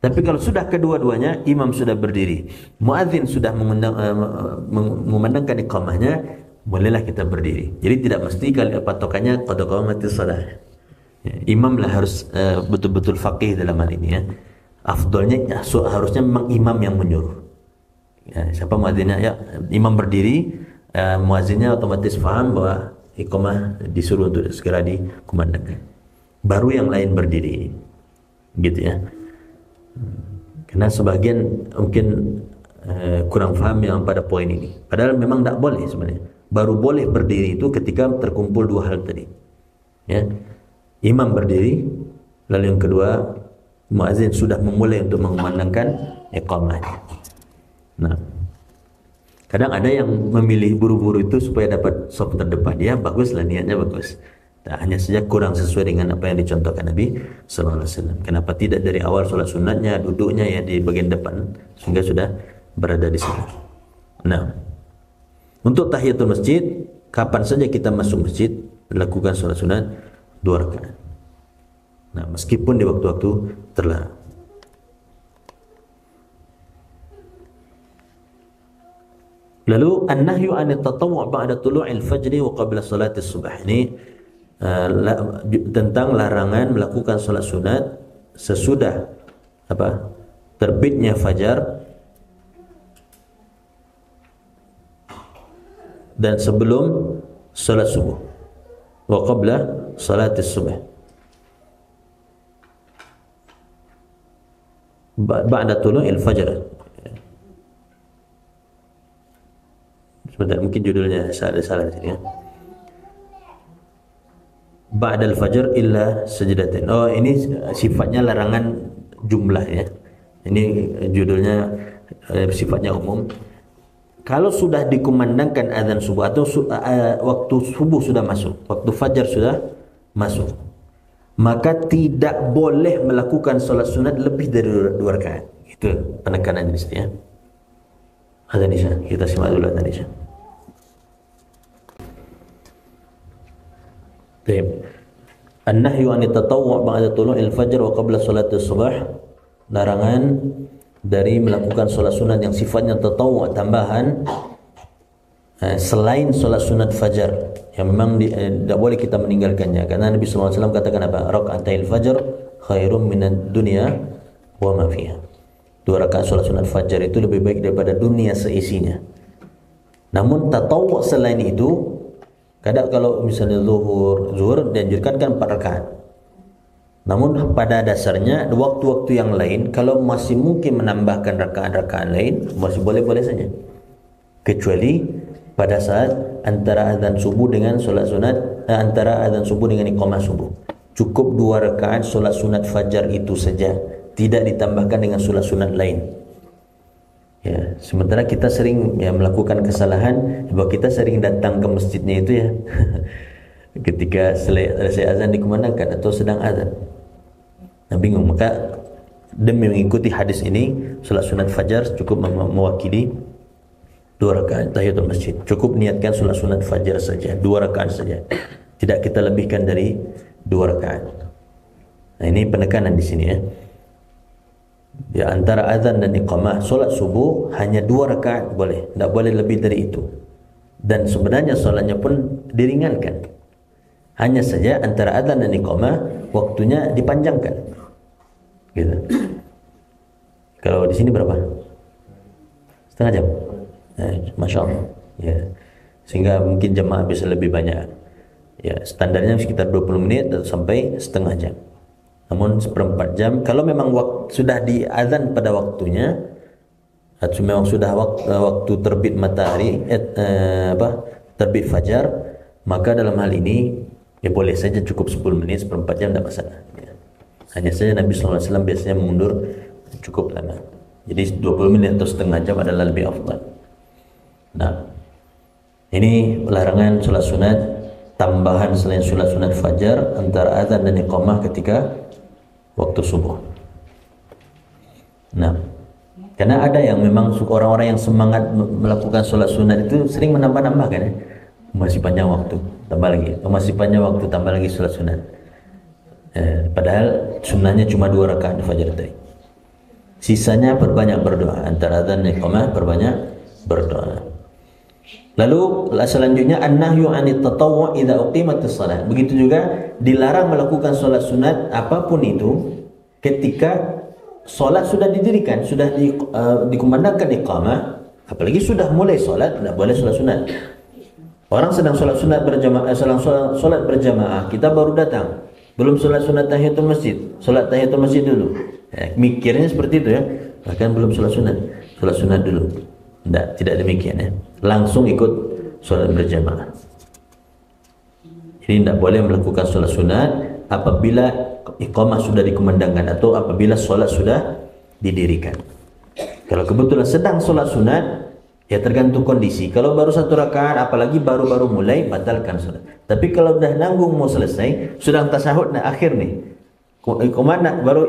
Tapi kalau sudah kedua-duanya, imam sudah berdiri, muadzin sudah mengumandangkan iqamahnya, bolehlah kita berdiri. Jadi tidak mesti kalau patokannya qad qamatis shalah. Ya, imam lah harus betul-betul faqih dalam hal ini ya. Afdolnya harusnya memang imam yang menyuruh. Ya, siapa muadzinnya? Ya, imam berdiri, muadzinnya otomatis faham bahwa iqamah disuruh untuk segera dikumandangkan. Baru yang lain berdiri, gitu ya. Karena sebagian mungkin kurang paham yang pada poin ini. Padahal memang tidak boleh sebenarnya. Baru boleh berdiri itu ketika terkumpul dua hal tadi. Ya, imam berdiri, lalu yang kedua muazzin sudah memulai untuk mengumandangkan iqamahnya. Nah, kadang ada yang memilih buru-buru itu supaya dapat saf terdepan. Dia baguslah, niatnya bagus. Nah, hanya saja kurang sesuai dengan apa yang dicontohkan Nabi sallallahu alaihi wasallam. Kenapa tidak dari awal solat sunatnya duduknya ya di bagian depan sehingga sudah berada di sana. Nah, untuk tahiyatul masjid, kapan saja kita masuk masjid lakukan solat sunat 2 rakaat. Nah, meskipun di waktu-waktu terlarang. Lalu an-nahyu 'anil tatawwu' ba'da tulu'il fajri wa qabla salatis subh. Ini tentang larangan melakukan salat sunat sesudah terbitnya fajar dan sebelum salat subuh, wa qabla salatis subh. Ba'da tulu'il fajr. Sebentar, mungkin judulnya salah di sini ya. Ba'dal fajr illa sajdatain. Oh, ini sifatnya larangan jumlah ya. Ini judulnya sifatnya umum. Kalau sudah dikumandangkan azan subuh atau waktu subuh sudah masuk, waktu fajar sudah masuk, maka tidak boleh melakukan salat sunat lebih dari 2 rakaat. Itu penekanan di sini ya. Azan isya, kita simak dulu azan isya. Baik. An-nahyu 'anit tatawwu' ba'da tulu'il fajr wa qabla salatis subh. Larangan dari melakukan salat sunat yang sifatnya tatawwu', tambahan, selain salat sunat fajar yang memang tidak boleh kita meninggalkannya, karena Nabi sallallahu alaihi wasallam katakan apa? Raka'atil fajr khairum minad dunya wa ma fiha. 2 rakaat salat sunat fajar itu lebih baik daripada dunia seisinya. Namun tatawwu' selain itu, kadang kalau misalnya zuhur dianjurkan kan 4 rakaat. Namun pada dasarnya waktu-waktu yang lain kalau masih mungkin menambahkan rakaat-rakaat lain masih boleh-boleh saja. Kecuali pada saat antara azan subuh dengan solat sunat, antara azan subuh dengan iqamah subuh. Cukup 2 rakaat solat sunat fajar itu saja, tidak ditambahkan dengan solat sunat lain. Ya, sementara kita sering ya melakukan kesalahan bahwa kita sering datang ke masjidnya itu ya ketika selesai azan dikumandangkan atau sedang azan. Nah, bingung. Maka demi mengikuti hadis ini, salat sunat fajar cukup mewakili 2 rakaat tahiyatul masjid. Cukup niatkan salat sunat fajar saja, 2 rakaat saja. Tidak kita lebihkan dari 2 rakaat. Nah, ini penekanan di sini ya. Ya, antara azan dan iqamah solat subuh hanya 2 rakaat boleh, tidak boleh lebih dari itu. Dan sebenarnya solatnya pun diringankan. Hanya saja antara azan dan iqamah waktunya dipanjangkan. Gitu. Kalau di sini berapa? Setengah jam. Masya Allah. Ya. Sehingga mungkin jemaah bisa lebih banyak. Ya, standarnya sekitar 20 menit atau sampai setengah jam. Namun 1/4 jam kalau memang sudah diazan pada waktunya atau memang sudah waktu terbit matahari terbit fajar, maka dalam hal ini ya boleh saja cukup 10 menit 1/4 jam tidak masalah ya. Hanya saja Nabi sallallahu alaihi wasallam biasanya mundur cukup lama. Jadi 20 menit atau setengah jam adalah lebih afdal. Nah, ini larangan salat sunat tambahan selain salat sunat fajar antara azan dan iqamah ketika waktu subuh. Nah, karena ada yang memang orang-orang yang semangat melakukan sholat sunat itu sering menambah-nambah kan ya. Masih panjang waktu, tambah lagi. Masih panjang waktu, tambah lagi sholat sunat. Padahal sunnahnya cuma 2 rakaat fajar tadi. Sisanya perbanyak berdoa. Antara adzan dan iqamah perbanyak berdoa. Lalu selanjutnya an-nahyu 'anit tatawwu' idza uqimatis shalah. Begitu juga dilarang melakukan salat sunat apapun itu ketika salat sudah didirikan, sudah dikumandangkan iqamah, apalagi sudah mulai salat, tidak boleh salat sunat. Orang sedang salat sunat berjamaah, salat berjamaah, kita baru datang, belum salat sunat tahiyatul masjid, salat tahiyatul masjid dulu. Mikirnya seperti itu ya, bahkan belum salat sunat dulu. Tidak demikian ya. Langsung ikut salat berjamaah. Jadi tidak boleh melakukan salat sunat apabila iqamah sudah dikumandangkan atau apabila salat sudah didirikan. Kalau kebetulan sedang salat sunat, ya tergantung kondisi. Kalau baru 1 rakaat, apalagi baru-baru mulai, batalkan salat. Tapi kalau dah nanggung mau selesai, sudah tasyahud nak akhir nih, baru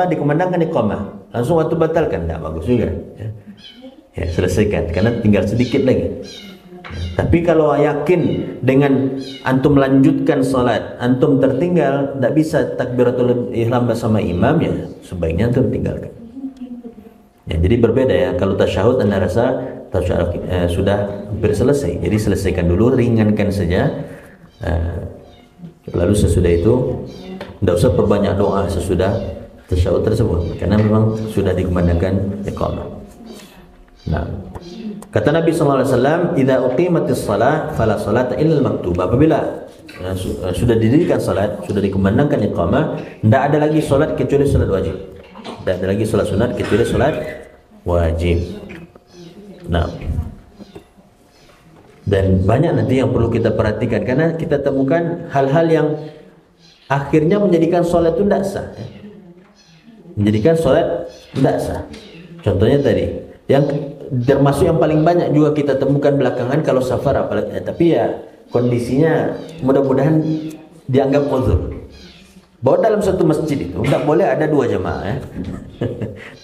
dikumandangkan iqamah, langsung waktu batalkan, tak bagus juga. Ya, selesaikan, karena tinggal sedikit lagi. Tapi kalau yakin dengan antum lanjutkan salat, antum tertinggal, tak bisa takbiratul ihram bersama imam, ya sebaiknya antum tinggalkan. Ya, jadi berbeda ya. Kalau tasyahud anda rasa tasyahud sudah hampir selesai, jadi selesaikan dulu, ringankan saja. Lalu sesudah itu tidak usah perbanyak doa sesudah tasyahud tersebut, karena memang sudah dikumandangkan iqamah. Nah, kata Nabi SAW, "Idza uqimatis shalah fala salata illa al-maktubah." Apabila sudah didirikan salat, sudah dikumandangkan iqamah, tidak ada lagi salat kecuali salat wajib. Tidak ada lagi salat sunat kecuali salat wajib. Nah, dan banyak nanti yang perlu kita perhatikan, karena kita temukan hal-hal yang akhirnya menjadikan salat itu tidak sah. Menjadikan salat tidak sah. Contohnya tadi, yang termasuk yang paling banyak juga kita temukan belakangan kalau safar apalagi, tapi ya kondisinya mudah-mudahan dianggap uzur. Bahwa dalam satu masjid itu tidak boleh ada 2 jamaah ya.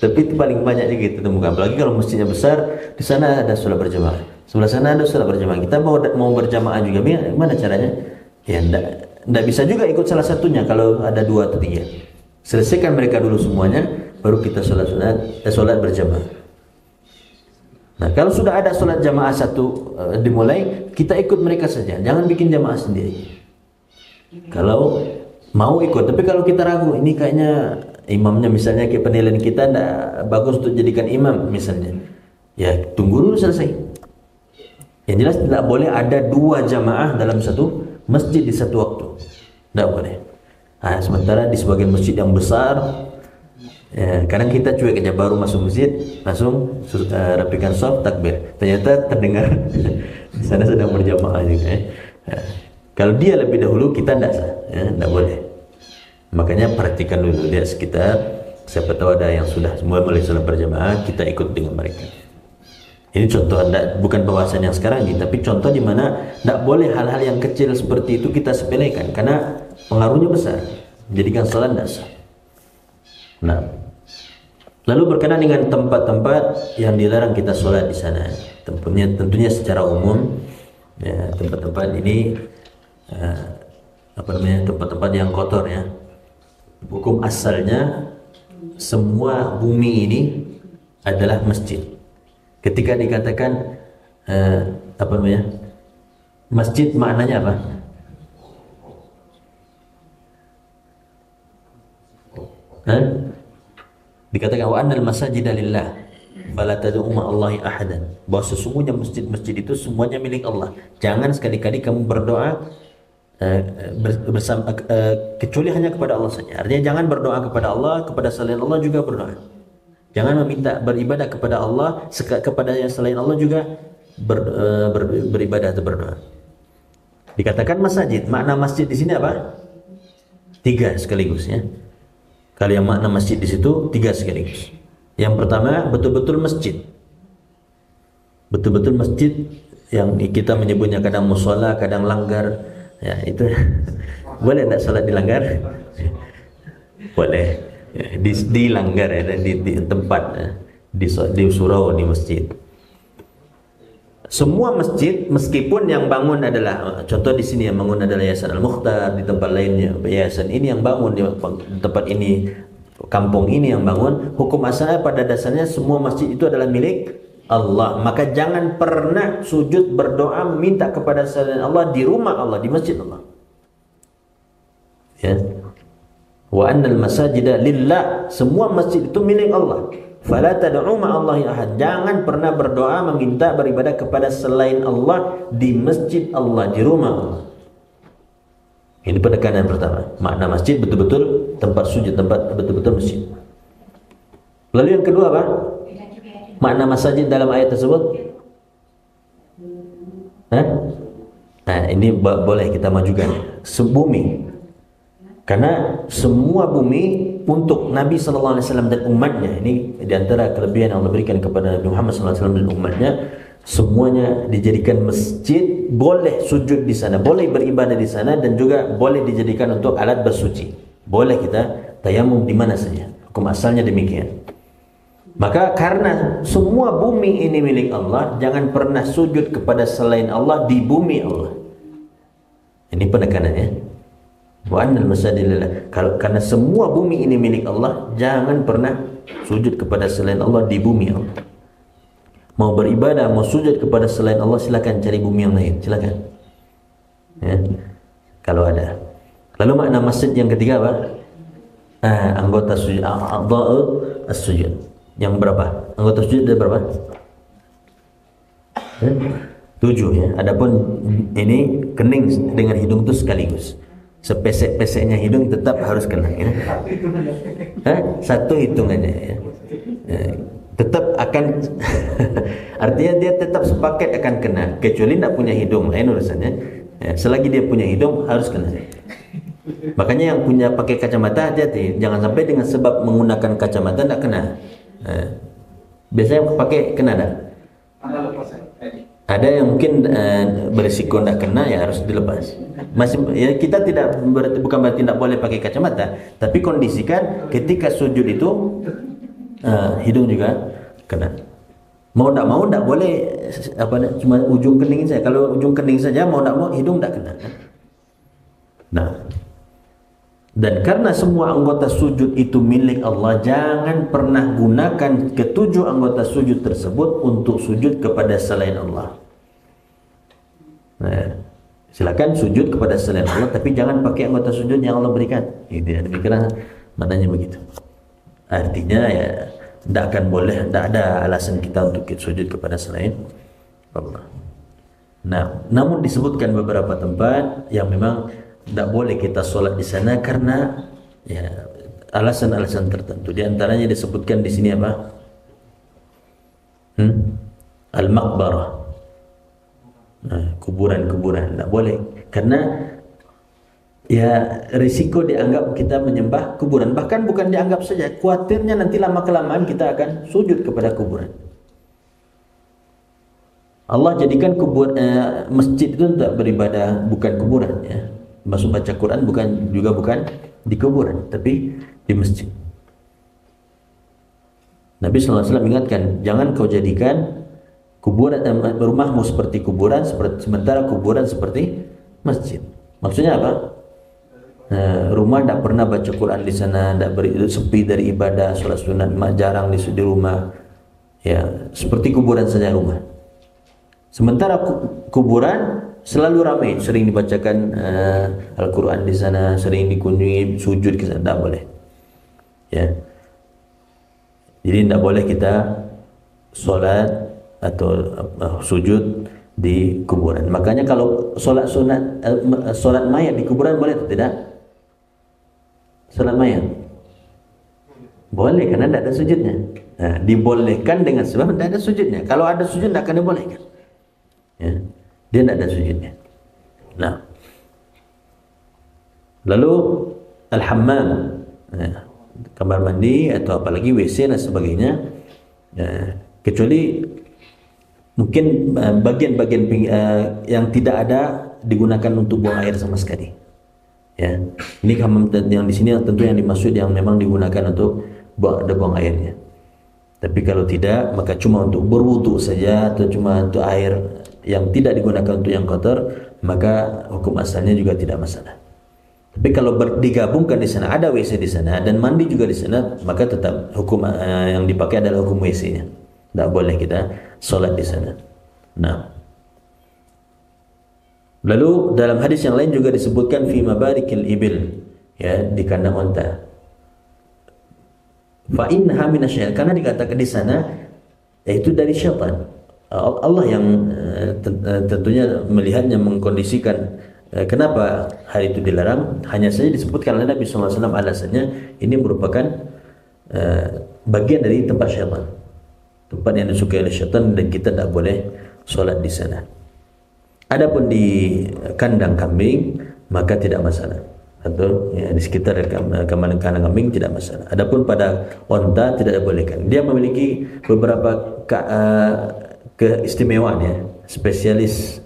Tapi itu paling banyak juga kita temukan. Apalagi kalau masjidnya besar, di sana ada salat berjamaah, sebelah sana ada salat berjamaah. Kita mau berjamaah juga, gimana caranya? Ya tidak bisa juga ikut salah satunya kalau ada 2 atau 3. Selesaikan mereka dulu semuanya, baru kita salat berjamaah. Nah, kalau sudah ada salat jamaah satu dimulai, kita ikut mereka saja, jangan bikin jamaah sendiri. Kalau mau ikut, tapi kalau kita ragu, ini kayaknya imamnya misalnya penilaian kita tidak bagus untuk jadikan imam misalnya, ya tunggu dulu selesai. Yang jelas tidak boleh ada 2 jamaah dalam satu masjid di satu waktu, tidak boleh. Nah, sementara di sebagian masjid yang besar, ya, kadang kita cuek aja, baru masuk masjid langsung rapikan shaf, takbir, ternyata terdengar di sana sedang berjamaah juga ya. Kalau dia lebih dahulu, kita tidak sah, ya, tidak boleh. Makanya perhatikan dulu, lihat sekitar, siapa tahu ada yang sudah semua mulai salat berjamaah, kita ikut dengan mereka. Ini contoh, bukan pembahasan yang sekarang ini, tapi contoh di mana tidak boleh hal-hal yang kecil seperti itu kita sepelekan, karena pengaruhnya besar, menjadikan salat tidak sah. Nah, lalu berkenaan dengan tempat-tempat yang dilarang kita sholat di sana, tentunya secara umum, ya, tempat-tempat ini tempat-tempat yang kotor ya. Hukum asalnya semua bumi ini adalah masjid. Ketika dikatakan masjid, maknanya apa? Dikatakan wa annal masajida lillah fala tad'u ma'allahi ahadan, bahwa sesungguhnya masjid-masjid itu semuanya milik Allah. Jangan sekali-kali kamu berdoa bersama kecuali hanya kepada Allah saja. Artinya jangan berdoa kepada Allah, kepada selain Allah juga berdoa. Jangan meminta beribadah kepada Allah, kepada yang selain Allah juga beribadah atau berdoa. Dikatakan masjid, makna masjid di sini apa? 3 sekaligus ya. Kalau yang makna masjid di situ 3 sekaligus. Yang pertama, betul-betul masjid. Betul-betul masjid yang kita menyebutnya kadang mushola, kadang langgar. Ya, itu boleh tidak salat di langgar? Boleh. Ya, di langgar ya, di tempat ya, di surau, di masjid. Semua masjid, meskipun yang bangun adalah, contoh di sini yang bangun adalah Yayasan Al-Mukhtar, di tempat lainnya Yayasan ini yang bangun di tempat ini kampung ini yang bangun, hukum asalnya pada dasarnya semua masjid itu adalah milik Allah. Maka jangan pernah sujud berdoa minta kepada selain Allah di rumah Allah, di masjid Allah. Ya. Wa annal masajida lillah, semua masjid itu milik Allah. Fala tad'u ma'allahi ahad, jangan pernah berdoa meminta beribadah kepada selain Allah di masjid Allah, di rumah Allah. Ini penekanan pertama. Makna masjid betul-betul tempat sujud, tempat betul-betul masjid. Lalu yang kedua apa? Makna masjid dalam ayat tersebut? Nah, ini boleh kita majukan. Sebumi. Karena semua bumi untuk Nabi sallallahu alaihi wasallam dan umatnya, ini di antara kelebihan yang Allah berikan kepada Nabi Muhammad sallallahu alaihi wasallam dan umatnya, semuanya dijadikan masjid, boleh sujud di sana, boleh beribadah di sana, dan juga boleh dijadikan untuk alat bersuci. Boleh kita tayamum di mana saja. Hukum asalnya demikian. Maka karena semua bumi ini milik Allah, jangan pernah sujud kepada selain Allah di bumi Allah. Ini penekanannya. Wa annal masajida lillah. Karena semua bumi ini milik Allah, jangan pernah sujud kepada selain Allah di bumi Allah. Mau beribadah, mau sujud kepada selain Allah, silakan cari bumi yang lain, silakan. Ya. Kalau ada. Lalu makna masjid yang ketiga apa? Anggota sujud, a'dha'u as-sujud. Yang berapa? Anggota sujud ada berapa? 7 ya. Adapun ini kening dengan hidung itu sekaligus. Sepesek-peseknya hidung tetap harus kena ya. Satu hitungannya ya. Tetap akan artinya dia tetap sepaket akan kena, kecuali tidak punya hidung, lain urusannya ya, selagi dia punya hidung harus kena. Makanya yang punya pakai kacamata hati-hati, jangan sampai dengan sebab menggunakan kacamata tidak kena. Biasanya pakai kena tak? Ada yang mungkin berisiko tidak kena, ya harus dilepas. Masih ya, kita tidak bukan berarti tidak boleh pakai kacamata, tapi kondisikan ketika sujud itu hidung juga kena. Mau tidak boleh cuma ujung kening saja. Kalau ujung kening saja mau tidak mau hidung tidak kena. Nah, dan karena semua anggota sujud itu milik Allah, jangan pernah gunakan ketujuh anggota sujud tersebut untuk sujud kepada selain Allah. Nah, silakan sujud kepada selain Allah, tapi jangan pakai anggota sujud yang Allah berikan. Gitu ya, demikian maknanya begitu. Artinya ya, tidak akan boleh, tidak ada alasan kita untuk sujud kepada selain Allah. Nah, namun disebutkan beberapa tempat yang memang tidak boleh kita sholat di sana karena ya alasan-alasan tertentu. Di antaranya disebutkan di sini apa? Al-maqbarah. Nah, kuburan-kuburan tidak boleh karena ya risiko dianggap kita menyembah kuburan. Bahkan bukan dianggap saja, khawatirnya nanti lama kelamaan kita akan sujud kepada kuburan. Allah jadikan masjid itu untuk beribadah, bukan kuburan ya. Masuk baca Quran bukan di kuburan, tapi di masjid. Nabi SAW ingatkan, jangan kau jadikan kuburan rumahmu seperti kuburan, sementara kuburan seperti masjid. Maksudnya apa? Rumah tidak pernah baca Quran di sana, sepi dari ibadah, sholat sunat, jarang di rumah. Ya, seperti kuburan saja rumah. Sementara kuburan selalu ramai, sering dibacakan Al-Quran di sana, sering dikunjungi, sujud ke sana, tidak boleh. Ya. Jadi tidak boleh kita sholat atau sujud di kuburan. Makanya kalau sholat sunat, sholat mayat di kuburan boleh atau tidak? Sholat mayat boleh karena tidak ada sujudnya. Nah, dibolehkan dengan sebab tidak ada sujudnya. Kalau ada sujud tidak akan dibolehkan. Ya. Dia tidak ada sujudnya. Nah, lalu al-hammam, kamar mandi atau apalagi WC dan sebagainya, kecuali mungkin bagian-bagian yang tidak ada digunakan untuk buang air sama sekali. Ya, ini hammam yang di sini tentu yang dimaksud yang memang digunakan untuk buang airnya. Tapi kalau tidak, maka cuma untuk berwudu saja atau cuma untuk air yang tidak digunakan untuk yang kotor, maka hukum asalnya juga tidak masalah. Tapi kalau digabungkan di sana, ada WC di sana dan mandi juga di sana, maka tetap hukum yang dipakai adalah hukum WC-nya. Tidak boleh kita sholat di sana. Nah, lalu dalam hadis yang lain juga disebutkan fi mabarikil ibil, ya, di kandang unta. Fa innaha minasyaitan, karena dikatakan di sana yaitu dari syaitan. Allah yang tentunya melihatnya, mengkondisikan kenapa hari itu dilarang. Hanya saja disebutkan oleh Nabi SAW alasannya ini merupakan bagian dari tempat syaitan, tempat yang disukai oleh syaitan, dan kita tidak boleh sholat di sana. Adapun di kandang kambing maka tidak masalah, atau ya, di sekitar kandang kambing tidak masalah. Adapun pada onta tidak dibolehkan. Dia memiliki beberapa keistimewaan, ya, spesialis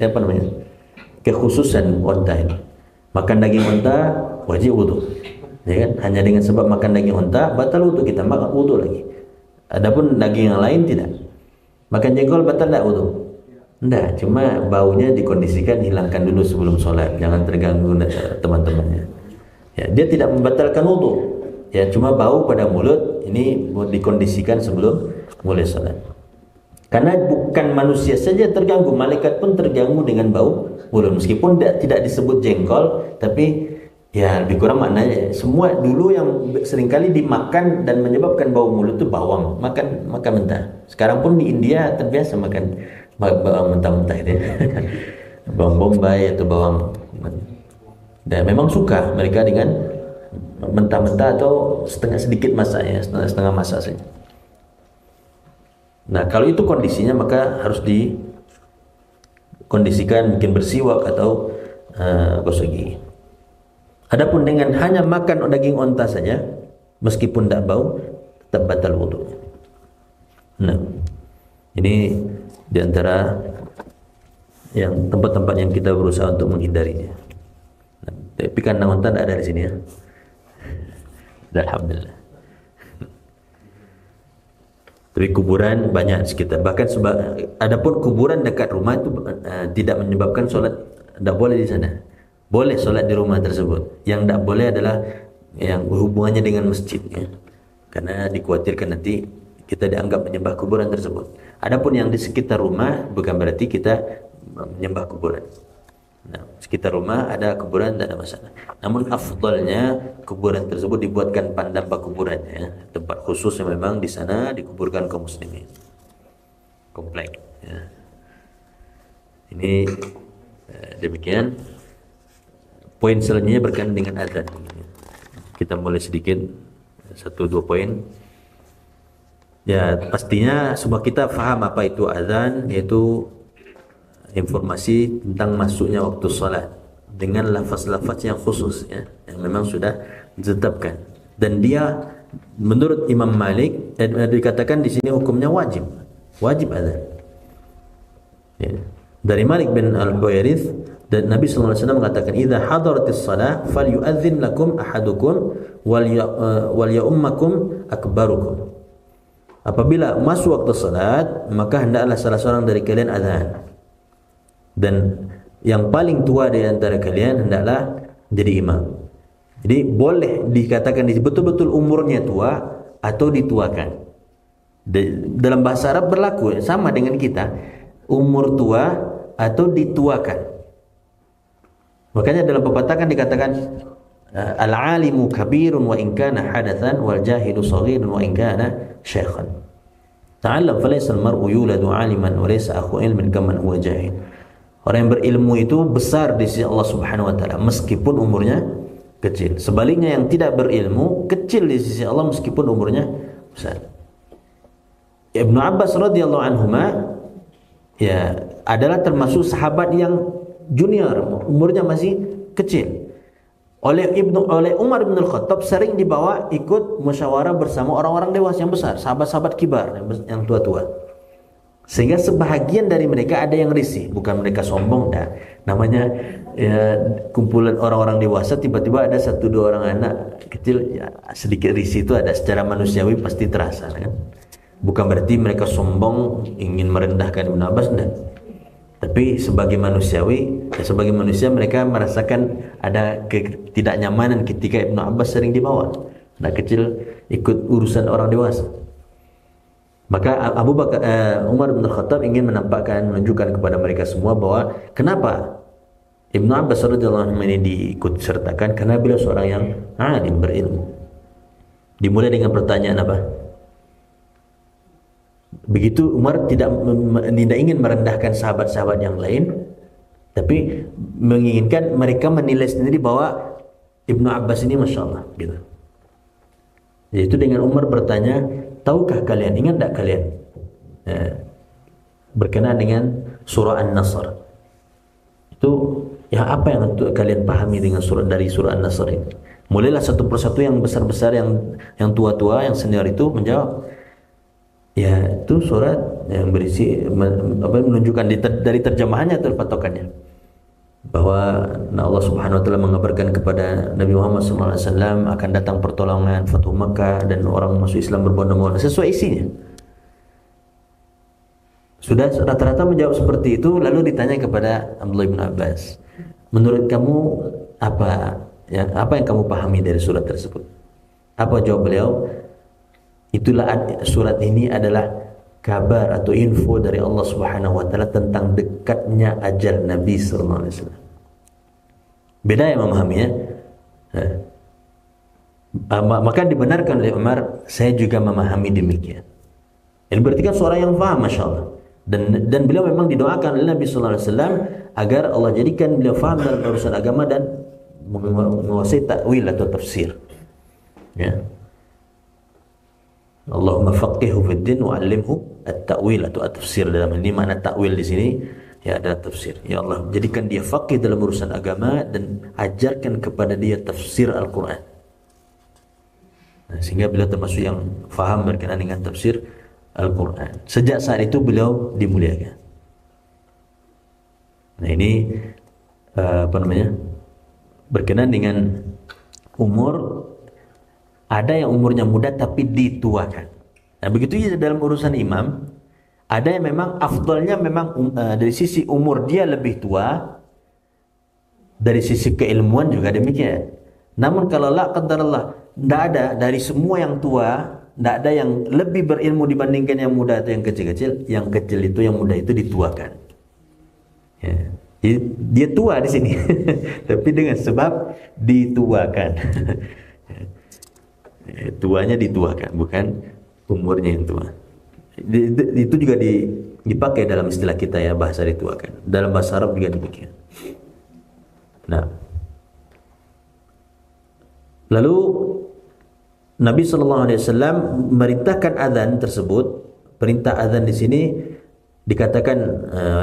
kekhususan onta ini. Makan daging onta wajib wudu, ya kan? Hanya dengan sebab makan daging onta batal wudu, kita makan wudu lagi. Adapun daging yang lain tidak. Makan jengkol batal tidak wudu? Tidak, cuma baunya dikondisikan hilangkan dulu sebelum sholat, jangan terganggu teman-temannya. Ya, dia tidak membatalkan wudu, ya, cuma bau pada mulut ini dikondisikan sebelum mulai sholat. Karena bukan manusia saja terganggu, malaikat pun terganggu dengan bau mulut. Meskipun tidak disebut jengkol, tapi ya lebih kurang maknanya. Semua dulu yang seringkali dimakan dan menyebabkan bau mulut itu bawang, makan mentah. Sekarang pun di India terbiasa makan bawang mentah-mentah itu, bawang bombay atau bawang. Dan memang suka mereka dengan mentah-mentah atau sedikit masak, ya, setengah masak saja. Nah, kalau itu kondisinya maka harus dikondisikan, mungkin bersiwak atau gosok gigi. Adapun dengan hanya makan daging onta saja, meskipun tidak bau, tetap batal wudu. Nah, ini diantara yang tempat-tempat yang kita berusaha untuk menghindarinya. Nah, tapi kandang onta tidak ada di sini, ya. Alhamdulillah. Tapi kuburan banyak sekitar. Bahkan adapun kuburan dekat rumah itu tidak menyebabkan sholat, tidak boleh di sana. Boleh sholat di rumah tersebut. Yang tidak boleh adalah yang hubungannya dengan masjid, ya. Karena dikhawatirkan nanti kita dianggap menyembah kuburan tersebut. Adapun yang di sekitar rumah bukan berarti kita menyembah kuburan. Nah, sekitar rumah ada kuburan tidak ada masalah. Namun afdalnya kuburan tersebut dibuatkan pandang kuburannya, ya. Tempat khusus yang memang di sana dikuburkan kaum muslimin. Komplek, ya. Ini demikian. Poin selanjutnya berkaitan dengan azan. Kita mulai sedikit 1-2 poin. Ya, pastinya semua kita faham apa itu azan, yaitu informasi tentang masuknya waktu salat dengan lafaz-lafaz yang khusus, ya, yang memang sudah ditetapkan. Dan dia menurut Imam Malik dikatakan di sini hukumnya wajib azan. Ya. Dari Malik bin Al-Huwairits, dan Nabi sallallahu alaihi wasallam mengatakan idza hadaratis shalah falyu'adzin lakum ahadukum wal ya'ummakum akbarukum. Apabila masuk waktu salat, maka hendaklah salah seorang dari kalian azan. Dan yang paling tua di antara kalian hendaklah jadi imam. Jadi boleh dikatakan betul-betul umurnya tua atau dituakan. Dalam bahasa Arab berlaku sama dengan kita, umur tua atau dituakan. Makanya dalam pepatah kan dikatakan al-alimu kabirun wa in kana hadatsan wal jahilu shaghirun wa in kana syaikhan. Ta'allam falaysa al-mar'u yuladu 'aliman wa laysa akhu ilmin kaman huwa jahil. Orang yang berilmu itu besar di sisi Allah Subhanahu wa taala meskipun umurnya kecil. Sebaliknya yang tidak berilmu kecil di sisi Allah meskipun umurnya besar. Ibnu Abbas radhiyallahu anhuma ya adalah termasuk sahabat yang junior, umurnya masih kecil. Oleh Umar bin Al-Khattab sering dibawa ikut musyawarah bersama orang-orang dewasa yang besar, sahabat-sahabat kibar yang tua-tua. Sehingga sebahagian dari mereka ada yang risih, bukan mereka sombong dah. Namanya ya, kumpulan orang-orang dewasa, tiba-tiba ada 1-2 orang anak kecil, ya, sedikit risih itu ada, secara manusiawi pasti terasa, kan? Bukan berarti mereka sombong ingin merendahkan Ibnu Abbas, enggak. Tapi sebagai manusiawi, sebagai manusia mereka merasakan ada ketidaknyamanan ketika Ibnu Abbas sering dibawa. Anak kecil ikut urusan orang dewasa. Maka Umar bin Khattab ingin menunjukkan kepada mereka semua bahwa kenapa Ibnu Abbas radhiyallahu anhu ini diikut sertakan, karena beliau seorang yang alim, berilmu. Dimulai dengan pertanyaan apa? Begitu Umar tidak ingin merendahkan sahabat-sahabat yang lain, tapi menginginkan mereka menilai sendiri bahwa Ibnu Abbas ini Masya Allah gitu. Yaitu dengan Umar bertanya, tahukah kalian, ingat tak kalian berkenaan dengan surah An-Nasr? Itu ya, apa yang kalian pahami dengan dari surah An-Nasr ini? Mulailah satu persatu yang besar-besar, yang tua-tua, yang senior itu menjawab. Ya, itu surat yang berisi menunjukkan dari terjemahannya atau patokannya bahwa Allah Subhanahu wa taala mengabarkan kepada Nabi Muhammad SAW akan datang pertolongan Fathu Makkah dan orang masuk Islam berbondong-bondong, sesuai isinya. Sudah rata-rata menjawab seperti itu, lalu ditanya kepada Abdullah bin Abbas, menurut kamu apa yang kamu pahami dari surat tersebut? Apa jawab beliau? Itulah surat ini adalah kabar atau info dari Allah Subhanahu wa taala tentang dekatnya ajal Nabi sallallahu alaihi wasallam. Beda ya memahaminya. Maka dibenarkan oleh Umar, saya juga memahami demikian. Ini berarti kan seorang yang paham, Masya Allah. Dan beliau memang didoakan oleh Nabi sallallahu alaihi wasallam agar Allah jadikan beliau paham dalam urusan agama dan menguasai takwil atau tafsir. Ya. Allahumma faqihhu fid din wa 'allimhu at-ta'wil atau at-tafsir. Dalam ini makna ta'wil di sini ya adalah tafsir. Ya Allah, jadikan dia faqih dalam urusan agama dan ajarkan kepada dia tafsir Al-Qur'an. Nah, sehingga beliau termasuk yang faham berkenaan dengan tafsir Al-Qur'an. Sejak saat itu beliau dimuliakan. Nah, ini berkenaan dengan umur. Ada yang umurnya muda tapi dituakan. Nah, begitu juga dalam urusan imam, ada yang memang afdalnya memang dari sisi umur dia lebih tua, dari sisi keilmuan juga demikian. Namun kalau la qadarullah, tidak ada dari semua yang tua, tidak ada yang lebih berilmu dibandingkan yang muda atau yang kecil-kecil. Yang kecil itu, yang muda itu dituakan. Ya. Dia tua di sini, tapi dengan sebab dituakan. Tuanya dituakan, bukan umurnya yang tua. Itu juga dipakai dalam istilah kita ya, bahasa dituakan. Dalam bahasa Arab juga demikian. Nah, lalu Nabi SAW memerintahkan azan tersebut. Perintah azan di sini dikatakan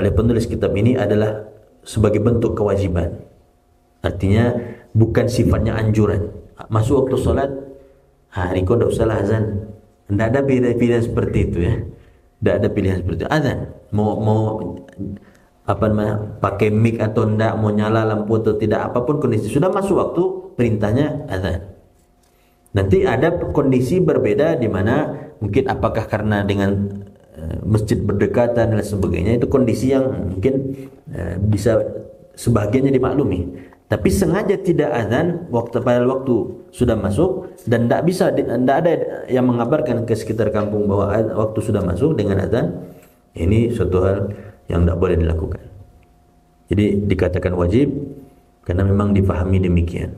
oleh penulis kitab ini adalah sebagai bentuk kewajiban. Artinya bukan sifatnya anjuran. Masuk waktu sholat, hari kau tidak usahlah azan. Tidak ada pilihan seperti itu ya. Tidak ada pilihan seperti itu. Azan mau pakai mic atau tidak, mau nyala lampu atau tidak, apapun kondisi, sudah masuk waktu, perintahnya azan. Nanti ada kondisi berbeda di mana mungkin apakah karena dengan masjid berdekatan dan sebagainya, itu kondisi yang mungkin bisa sebagiannya dimaklumi. Tapi sengaja tidak azan pada waktu sudah masuk, dan tidak ada yang mengabarkan ke sekitar kampung bahwa waktu sudah masuk dengan azan. Ini suatu hal yang tidak boleh dilakukan. Jadi dikatakan wajib karena memang difahami demikian.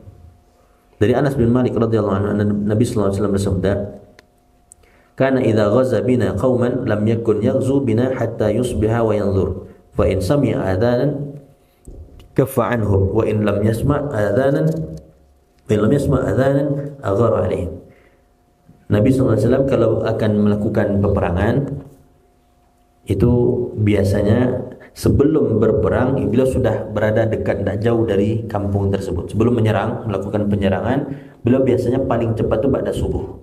Dari Anas bin Malik radhiyallahu anhu, Nabi sallallahu alaihi wasallam bersabda, "Kana idza ghaza bina qauman lam yakun yaghzu bina hatta yusbiha wa yanzur, fa in sami'a adzanan kaffa anhum wa in lam yasma' adzanan aghara alaihim." Nabi sallallahu alaihi wasallam kalau akan melakukan peperangan itu biasanya sebelum berperang beliau sudah berada dekat, tidak jauh dari kampung tersebut. Sebelum melakukan penyerangan, beliau biasanya paling cepat itu ba'da subuh.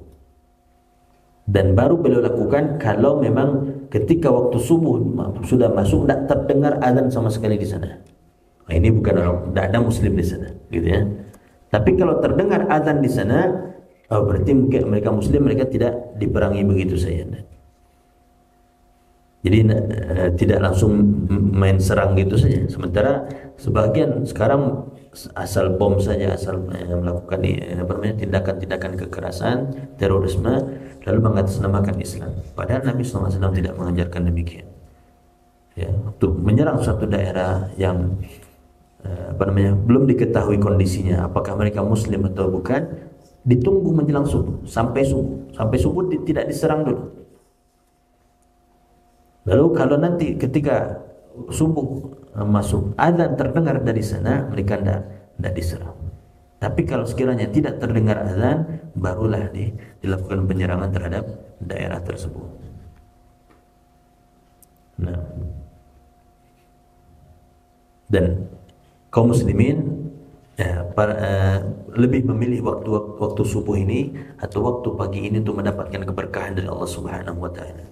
Dan baru beliau lakukan kalau memang ketika waktu subuh sudah masuk tidak terdengar azan sama sekali di sana. Nah, ini bukan orang, tidak ada muslim di sana, gitu ya. Tapi kalau terdengar azan di sana, berarti mungkin mereka muslim, mereka tidak diperangi begitu saja. Jadi tidak langsung main serang gitu saja. Sementara sebagian sekarang asal bom saja, asal melakukan tindakan-tindakan kekerasan, terorisme, lalu mengatasnamakan Islam. Padahal Nabi SAW tidak mengajarkan demikian. Ya, untuk menyerang suatu daerah yang belum diketahui kondisinya, apakah mereka Muslim atau bukan, ditunggu menjelang subuh sampai subuh tidak diserang dulu. Lalu kalau nanti ketika subuh masuk azan terdengar dari sana, mereka tidak diserang. Tapi kalau sekiranya tidak terdengar azan, barulah dilakukan penyerangan terhadap daerah tersebut. Nah, dan kaum muslimin lebih memilih waktu subuh ini atau waktu pagi ini untuk mendapatkan keberkahan dari Allah Subhanahu wa taala.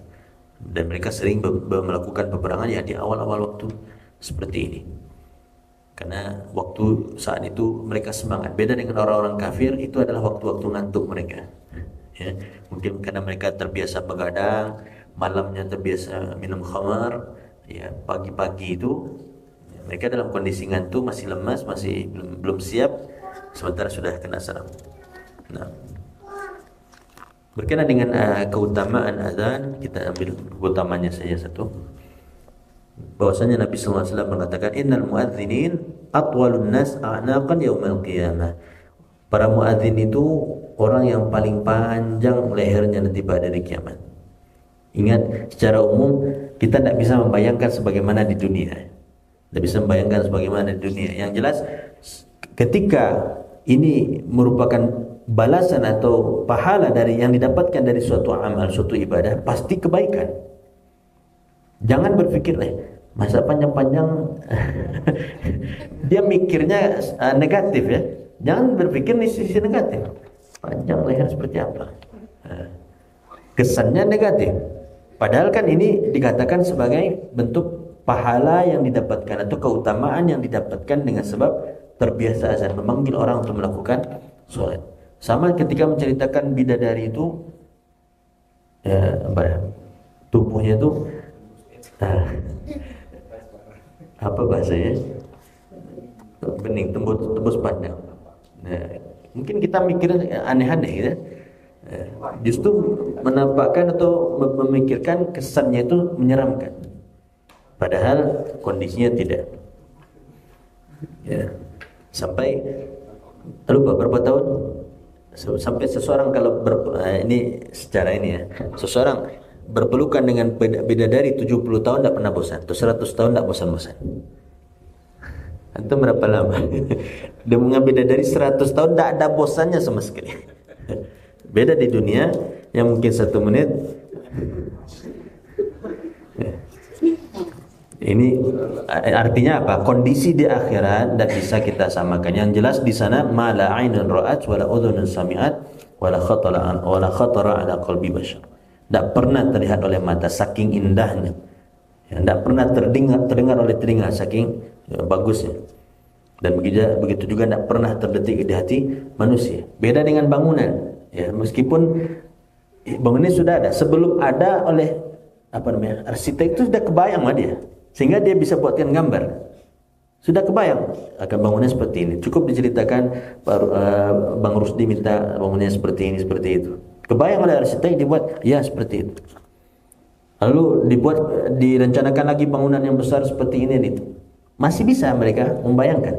Dan mereka sering melakukan peperangan ya di awal-awal waktu seperti ini. Karena waktu saat itu mereka semangat. Beda dengan orang-orang kafir, itu adalah waktu-waktu ngantuk mereka. Ya, mungkin karena mereka terbiasa begadang, malamnya terbiasa minum khamar, ya pagi-pagi itu mereka dalam kondisi ngantuk, masih lemas, masih belum siap, sementara sudah kena serang. Nah, berkenaan dengan keutamaan azan, kita ambil keutamanya saja satu. Bahwasanya Nabi SAW mengatakan, innal muadzinin atwalun nas a'naqan yaumal qiyamah. Para muadzin itu orang yang paling panjang lehernya nanti pada hari kiamat. Ingat, secara umum kita tidak bisa membayangkan sebagaimana di dunia. Tidak bisa membayangkan sebagaimana di dunia. Yang jelas, ketika ini merupakan balasan atau pahala dari yang didapatkan dari suatu amal, suatu ibadah, pasti kebaikan. Jangan berpikir masa panjang-panjang dia mikirnya negatif ya. Jangan berpikir di sisi negatif. Panjang leher seperti apa? Kesannya negatif. Padahal kan ini dikatakan sebagai bentuk pahala yang didapatkan atau keutamaan yang didapatkan dengan sebab terbiasa azan, memanggil orang untuk melakukan sholat. Sama ketika menceritakan bidadari itu tubuhnya itu apa bahasanya, bening, tembus pandang. Nah, mungkin kita mikirnya aneh-aneh ya. Justru menampakkan atau memikirkan kesannya itu menyeramkan, padahal kondisinya tidak ya. Sampai lupa berapa tahun sampai seseorang kalau ini secara ini ya, seseorang berpelukan dengan bidadari 70 tahun tidak pernah bosan, atau 100 tahun tidak bosan-bosan. Itu berapa lama? Dia mengambil bidadari 100 tahun tidak ada bosannya sama sekali. Beda di dunia yang mungkin 1 menit. Ini artinya apa? Kondisi di akhirat tidak bisa kita samakan. Yang jelas di sana mala ainun ra'at wala udhunun sami'at wala khatara ala qalbi bashar. Tidak pernah terlihat oleh mata saking indahnya. Tidak pernah terdengar oleh telinga saking bagusnya. Dan begitu juga tidak pernah terdetik di hati manusia. Beda dengan bangunan. Ya, meskipun bangunan sudah ada, sebelum ada oleh arsitek itu sudah kebayang sama dia. Sehingga dia bisa buatkan gambar. Sudah kebayang akan bangunan seperti ini. Cukup diceritakan Bang Rusdi minta bangunannya seperti ini, seperti itu. Kebayang oleh arsitek, dibuat ya seperti itu. Lalu direncanakan lagi bangunan yang besar seperti ini nih. Masih bisa mereka membayangkan.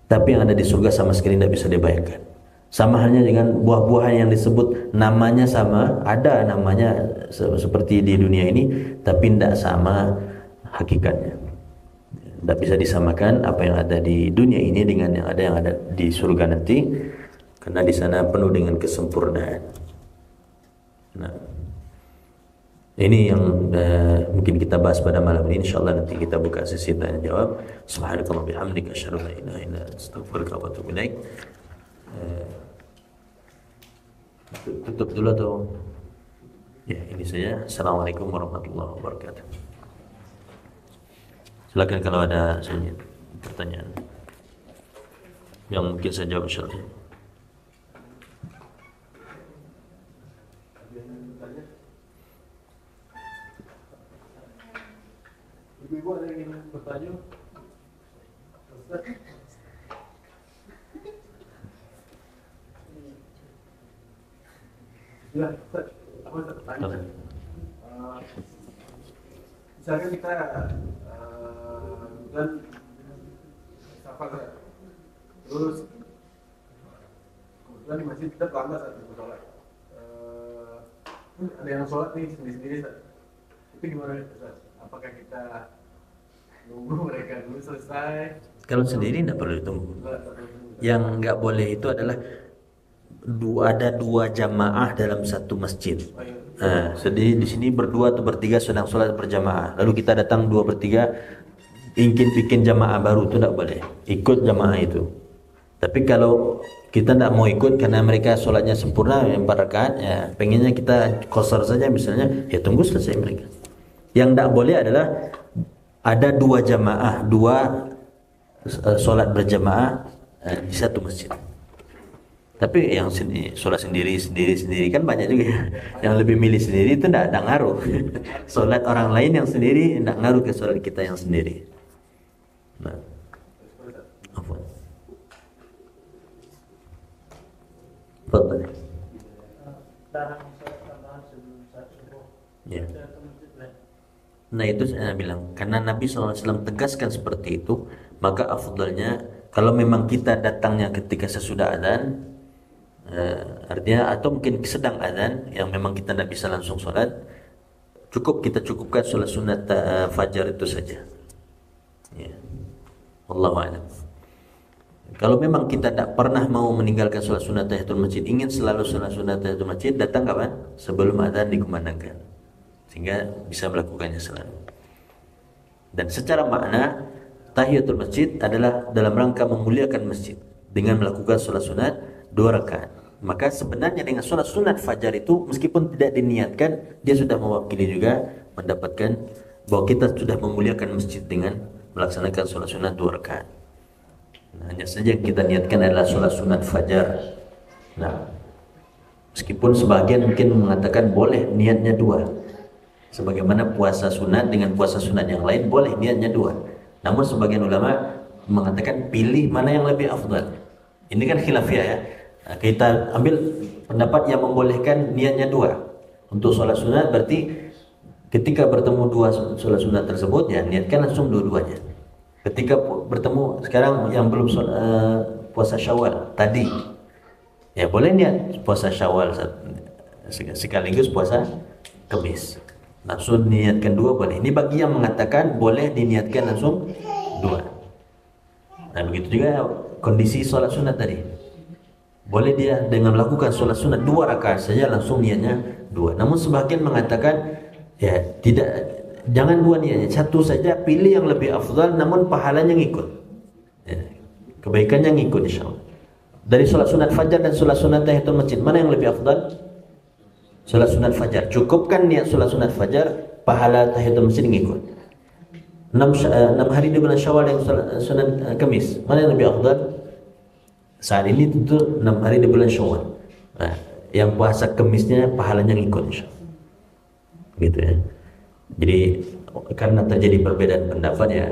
Tapi yang ada di surga sama sekali tidak bisa dibayangkan. Sama halnya dengan buah-buahan yang disebut namanya sama, ada namanya seperti di dunia ini, tapi tidak sama hakikatnya. Tidak bisa disamakan apa yang ada di dunia ini dengan yang ada di surga nanti, karena di sana penuh dengan kesempurnaan. Nah, ini yang mungkin kita bahas pada malam ini. Insyaallah nanti kita buka sesi tanya jawab. Subhanakallah bihamdika asyhadu an la ilaha illa anta astaghfiruka wa atubu ilaik. Tutup dulu atau ya ini saja. Assalamualaikum warahmatullahi wabarakatuh. Silakan kalau ada pertanyaan yang mungkin saya jawab insyaallah. Ibu-ibu ada yang ingin bertanya? Ustaz? Ya, Ustaz. Apa Ustaz tanya? Misalkan kita dan safar ya. Terus kemudian di masjid kita terlambat saat itu sholat. Ada yang sholat nih sendiri-sendiri Ustaz. Itu gimana Ustaz? Apakah kita nunggu mereka dulu selesai? Kalau sendiri tidak perlu ditunggu. Yang nggak boleh itu adalah ada dua jamaah dalam satu masjid. Jadi di sini berdua atau bertiga sedang sholat berjamaah. Lalu kita datang dua bertiga, ingin bikin jamaah baru, itu tidak boleh. Ikut jamaah itu. Tapi kalau kita tidak mau ikut karena mereka sholatnya sempurna yang 4 rakaat, ya pengennya kita qasar saja misalnya, ya tunggu selesai mereka. Yang tidak boleh adalah ada dua jamaah, sholat berjamaah di satu masjid. Tapi yang sholat sendiri kan banyak juga ya. Yang lebih milih sendiri itu tidak ada ngaruh. Sholat orang lain yang sendiri tidak ngaruh ke sholat kita yang sendiri. Nah, apa? Fadhal. Ya. Nah itu saya bilang, karena Nabi SAW tegaskan seperti itu, maka afdalnya kalau memang kita datangnya ketika sesudah adzan, artinya atau mungkin sedang adzan yang memang kita tidak bisa langsung sholat, cukup kita cukupkan sholat sunat fajar itu saja. Ya. Wallahu a'lam. Kalau memang kita tidak pernah mau meninggalkan sholat sunat tahiyatul masjid, ingin selalu sholat sunat tahiyatul masjid, datang kapan? Sebelum adzan dikumandangkan, sehingga bisa melakukannya selalu. Dan secara makna tahiyatul masjid adalah dalam rangka memuliakan masjid dengan melakukan sholat sunat 2 rakaat. Maka sebenarnya dengan sholat sunat fajar itu meskipun tidak diniatkan, dia sudah mewakili juga mendapatkan bahwa kita sudah memuliakan masjid dengan melaksanakan sholat sunat 2 rakaat. Nah, hanya saja yang kita niatkan adalah sholat sunat fajar. Nah, meskipun sebagian mungkin mengatakan boleh niatnya 2, sebagaimana puasa sunat dengan puasa sunat yang lain boleh niatnya 2. Namun sebagian ulama mengatakan pilih mana yang lebih afdal. Ini kan khilafiyah ya. Nah, kita ambil pendapat yang membolehkan niatnya 2 untuk sholat sunat, berarti ketika bertemu 2 sholat sunat tersebut ya niatkan langsung dua-duanya. Ketika bertemu sekarang yang belum puasa Syawal tadi, ya boleh niat puasa Syawal sekaligus puasa Kamis. Langsung niatkan 2 boleh. Ini bagi yang mengatakan boleh diniatkan langsung 2. Nah begitu juga kondisi sholat sunat tadi. Boleh dia dengan melakukan sholat sunat 2 rakaat saja langsung niatnya 2. Namun sebagian mengatakan ya tidak, jangan 2 niatnya, 1 saja, pilih yang lebih afdal namun pahalanya ngikut. Ya, kebaikannya ngikut insyaallah. Dari sholat sunat fajar dan sholat sunat tahiyatul masjid, mana yang lebih afdal? Sholat sunat fajar. Cukupkan niat sholat sunat fajar, pahala tahiyatul masjid ngikut. 6 hari di bulan Syawal yang sunat Kamis, mana yang lebih afdal? Saat ini tentu 6 hari di bulan Syawal. Nah, yang puasa Kamisnya pahalanya ngikut insyaallah. Gitu ya. Jadi karena terjadi perbedaan pendapat ya,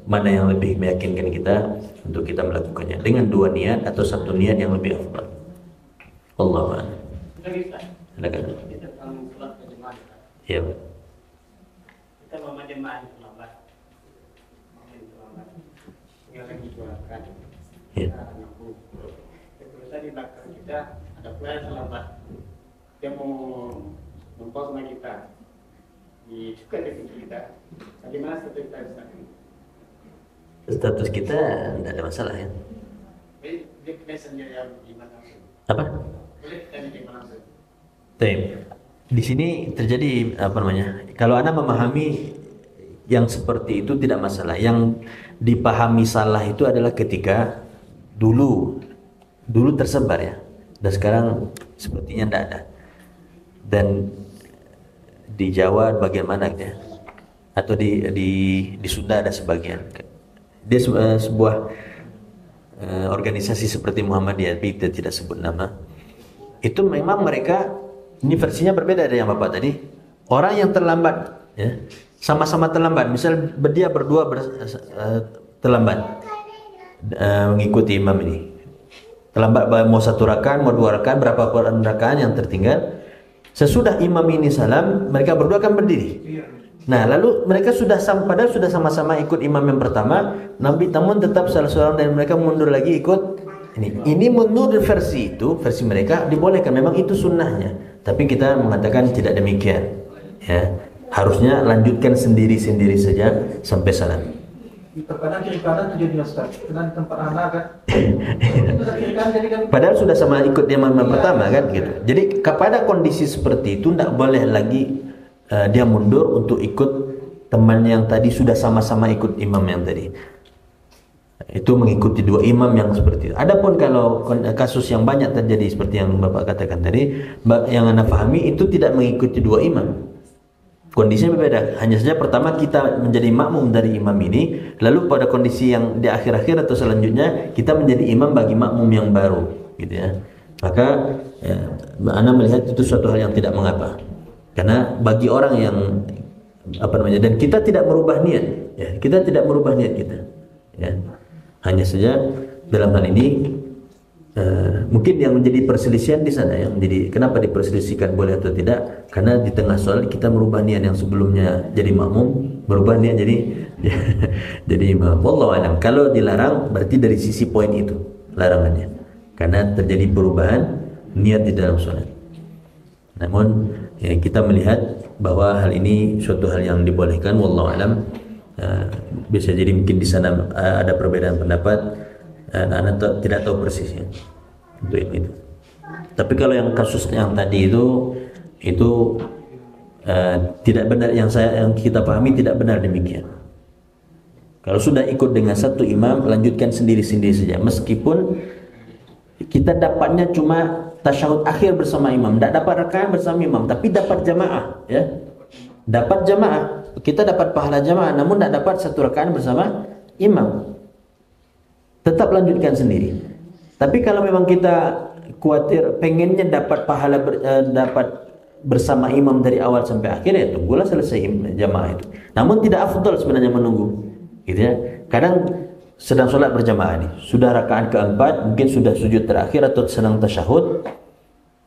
mana yang lebih meyakinkan kita untuk kita melakukannya dengan 2 niat atau 1 niat yang lebih afdal. Wallahu a'lam. Silakan. Kita kalau sholat berjamaah, Iya. kita mau jemaah terlambat, tinggal lagi 2 rakaat. Iya. Terus di belakang kita ada pula yang terlambat, dia mau numpang sama kita, suka dengan kita. Bagaimana status kita bisa? Status kita tidak ada masalah ya. Dia biasanya yang gimana? Apa? Boleh kita gimana? Baik. Di sini terjadi apa namanya? Kalau Anda memahami yang seperti itu tidak masalah. Yang dipahami salah itu adalah ketika dulu tersebar ya, dan sekarang sepertinya tidak ada. Dan di Jawa bagaimana ya? Atau di Sunda ada sebagian. Dia sebuah organisasi seperti Muhammadiyah, kita tidak sebut nama. Itu memang mereka, ini versinya berbeda dari yang Bapak tadi. Orang yang terlambat ya, sama-sama terlambat. Misal dia berdua terlambat mengikuti imam ini. Terlambat mau 1 rakaat, mau 2 rakaat, berapa rakaat yang tertinggal. Sesudah imam ini salam, mereka berdua akan berdiri. Nah, lalu mereka padahal sudah sama-sama ikut imam yang pertama, namun tetap salah seorang dari mereka mundur lagi ikut ini. Ini mundur versi mereka dibolehkan, memang itu sunnahnya. Tapi kita mengatakan tidak demikian. Ya, harusnya lanjutkan sendiri-sendiri saja sampai salam. Terkadang kiri kanan terjadi Ustaz, dengan tempat anak kan. Padahal sudah sama ikut imam yang pertama kan gitu. Jadi kepada kondisi seperti itu tidak boleh lagi dia mundur untuk ikut teman yang tadi sudah sama-sama ikut imam yang tadi. Itu mengikuti 2 imam yang seperti itu. Adapun kalau kasus yang banyak terjadi seperti yang Bapak katakan tadi, yang Anda pahami itu tidak mengikuti 2 imam. Kondisinya berbeda. Hanya saja pertama kita menjadi makmum dari imam ini, lalu pada kondisi yang di akhir-akhir atau selanjutnya kita menjadi imam bagi makmum yang baru, gitu ya. Maka Anda melihat itu suatu hal yang tidak mengapa. Karena bagi orang yang dan kita tidak merubah niat, ya. Kita tidak merubah niat kita. Ya. Hanya saja dalam hal ini mungkin yang menjadi perselisihan di sana, yang menjadi kenapa diperselisihkan boleh atau tidak, karena di tengah soal kita merubah niat yang sebelumnya jadi makmum, berubah niat jadi imam. Wallahu a'lam. Kalau dilarang berarti dari sisi poin itu larangannya, karena terjadi perubahan niat di dalam sholat. Namun ya, kita melihat bahwa hal ini suatu hal yang dibolehkan. Wallahu a'lam. Bisa jadi mungkin di sana ada perbedaan pendapat. Anda tidak tahu persisnya untuk itu. Tapi kalau yang kasus yang tadi itu tidak benar, yang kita pahami tidak benar demikian. Kalau sudah ikut dengan satu imam, lanjutkan sendiri-sendiri saja. Meskipun kita dapatnya cuma tasyahud akhir bersama imam, tidak dapat rakaat bersama imam, tapi dapat jamaah, ya. Dapat jamaah, kita dapat pahala jamaah, namun tidak dapat satu rakaat bersama imam. Tetap lanjutkan sendiri. Tapi kalau memang kita khawatir pengennya dapat pahala dapat bersama imam dari awal sampai akhir, ya tunggulah selesai jamaah itu. Namun tidak afdal sebenarnya menunggu, gitu ya. Kadang sedang sholat berjamaah nih, sudah rakaat keempat, mungkin sudah sujud terakhir atau sedang tasyahud,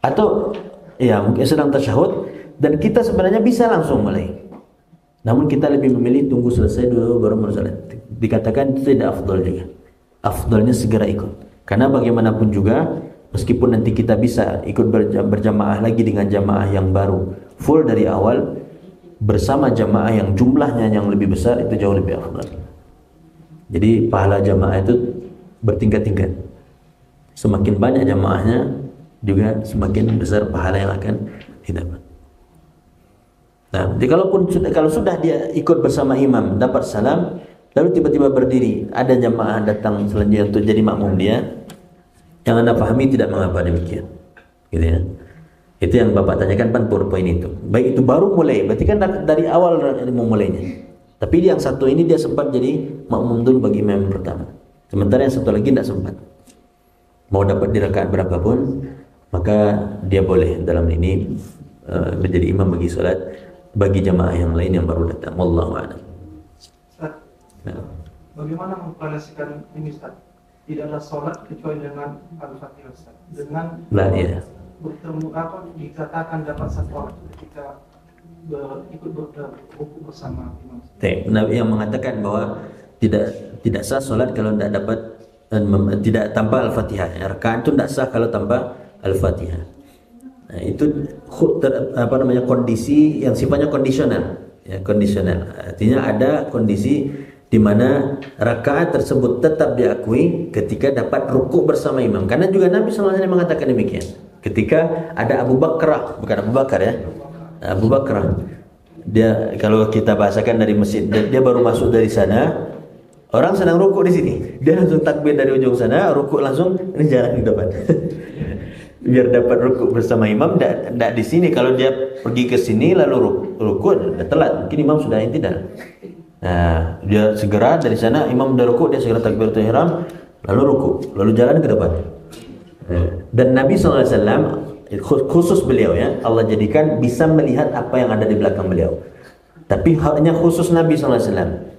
atau ya mungkin sedang tasyahud, dan kita sebenarnya bisa langsung mulai. Namun kita lebih memilih tunggu selesai dulu baru mulai sholat. Dikatakan itu tidak afdal juga. Afdalnya segera ikut, karena bagaimanapun juga meskipun nanti kita bisa ikut berjamaah lagi dengan jamaah yang baru full dari awal bersama jamaah yang jumlahnya yang lebih besar, itu jauh lebih afdal. Jadi pahala jamaah itu bertingkat-tingkat. Semakin banyak jamaahnya juga semakin besar pahala yang akan didapat. Nah, jadi kalau sudah dia ikut bersama imam dapat salam, lalu tiba-tiba berdiri, ada jamaah datang selanjutnya untuk jadi makmum dia, yang Anda pahami tidak mengapa demikian, gitu ya. Itu yang Bapak tanyakan poin itu. Baik itu baru mulai, berarti kan dari awal memulainya. Tapi yang satu ini dia sempat jadi makmum dulu bagi imam pertama. Sementara yang satu lagi tidak sempat. Mau dapat di rakaat berapapun, maka dia boleh dalam ini menjadi imam bagi salat bagi jamaah yang lain yang baru datang. Wallahu a'lam. Bagaimana memprediksi ini Ustaz? Tidaklah sholat kecuali dengan Al-Fatihah Ustaz. Dengan bertemu dikatakan dapat satu ketika ikut berbuku bersama imam. Nabi yang mengatakan bahwa tidak sah sholat kalau tidak dapat tidak tanpa Al-Fatihah. Rakaat itu tidak sah kalau tanpa Al-Fatihah. Nah, itu kondisi yang sifatnya kondisional, ya, kondisional. Artinya ada kondisi di mana rakaat tersebut tetap diakui ketika dapat rukuk bersama imam. Karena juga Nabi SAW mengatakan demikian. Ketika ada Abu Bakar, bukan Abu Bakar ya, Abu Bakar, dia kalau kita bahasakan dari masjid, dia baru masuk dari sana, orang sedang rukuk di sini, dia langsung takbir dari ujung sana, rukuk langsung ini jalan di depan. Biar dapat rukuk bersama imam, tidak di sini. Kalau dia pergi ke sini lalu rukuk, sudah telat, mungkin imam sudah intidal. Nah, dia segera dari sana, imam sudah rukuk, dia segera takbiratul ihram, lalu rukuk, lalu jalan ke depan. Dan Nabi SAW, khusus beliau ya, Allah jadikan bisa melihat apa yang ada di belakang beliau. Tapi haknya khusus Nabi SAW.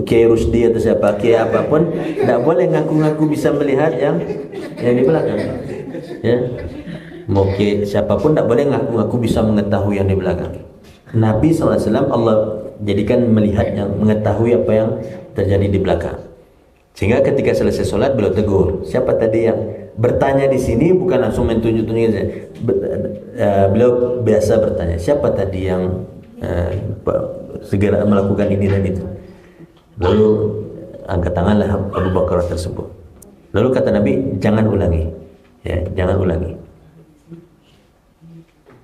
Kiai Rusdi atau siapa, kiai apapun, tidak boleh ngaku-ngaku bisa melihat yang di belakang. Ya, mau kiai siapapun tidak boleh ngaku-ngaku bisa mengetahui yang di belakang. Nabi SAW Allah jadikan melihat yang mengetahui apa yang terjadi di belakang. Sehingga ketika selesai sholat beliau tegur, siapa tadi yang bertanya di sini, bukan langsung mentunjuk-tunjuk saja. Beliau biasa bertanya, siapa tadi yang segera melakukan ini dan itu. Lalu angkat tanganlah Abu Bakar tersebut. Lalu kata Nabi, jangan ulangi. Ya, jangan ulangi.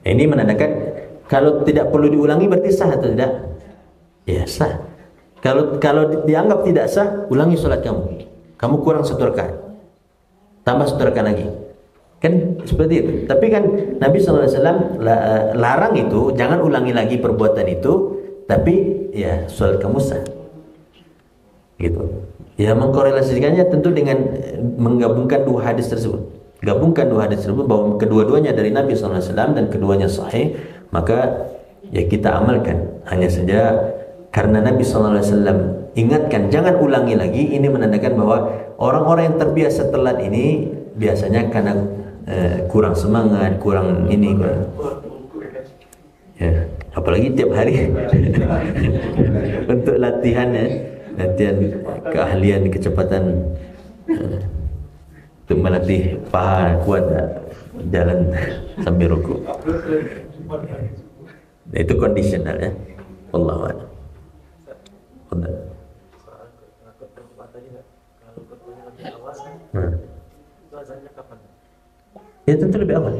Ini menandakan kalau tidak perlu diulangi berarti sah atau tidak? Ya, sah. Kalau dianggap tidak sah, ulangi sholat kamu. Kamu kurang 1 rakaat. Tambah 1 rakaat lagi. Kan seperti itu. Tapi kan Nabi SAW larang itu, jangan ulangi lagi perbuatan itu, tapi ya sholat kamu sah. Gitu. Ya, mengkorelasikannya tentu dengan menggabungkan 2 hadis tersebut. Gabungkan 2 hadis tersebut bahwa kedua-duanya dari Nabi SAW dan keduanya sahih, maka ya kita amalkan. Hanya saja karena Nabi SAW ingatkan jangan ulangi lagi, ini menandakan bahwa orang-orang yang terbiasa telat ini biasanya karena kurang semangat, kurang ini, kurang. Ya, apalagi tiap hari untuk latihan keahlian, kecepatan untuk melatih paha kuat jalan sambil rukuk. Nah, itu kondisional ya. Wallahu a'lam. Ya tentu lebih awal.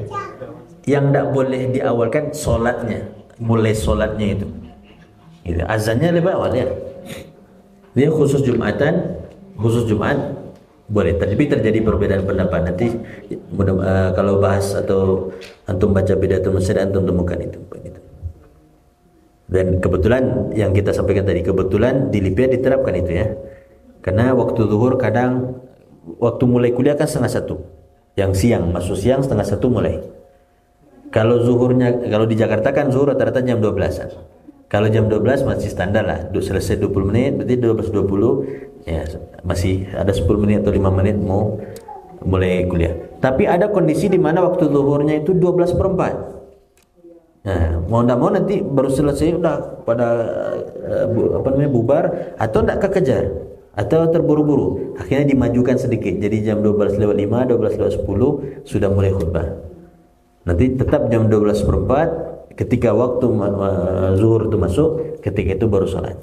Yang tidak boleh diawalkan solatnya, mulai solatnya itu. Gitu. Azannya lebih awal ya. Dia khusus Jumatan, khusus Jumat boleh. Tapi terjadi perbedaan pendapat. Nanti kalau bahas atau antum baca Bidatul Mujtahid antum temukan itu. Dan kebetulan yang kita sampaikan tadi, kebetulan di Libya diterapkan itu ya. Karena waktu zuhur kadang waktu mulai kuliah kan 12:30. Yang siang, masuk siang 12:30 mulai. Kalau zuhurnya, kalau di Jakarta kan zuhur rata-rata jam 12-an. Kalau jam 12 masih standar lah, selesai 20 menit, berarti 12.20 ya masih ada 10 menit atau 5 menit mau mulai kuliah. Tapi ada kondisi di mana waktu zuhurnya itu 12:04. Nah, mau tidak mau nanti baru selesai udah pada bubar atau tidak kekejar atau terburu-buru. Akhirnya dimajukan sedikit. Jadi jam 12:05, 12:10 sudah mulai khutbah. Nanti tetap jam 12:04 ketika waktu zuhur itu masuk, ketika itu baru sholat.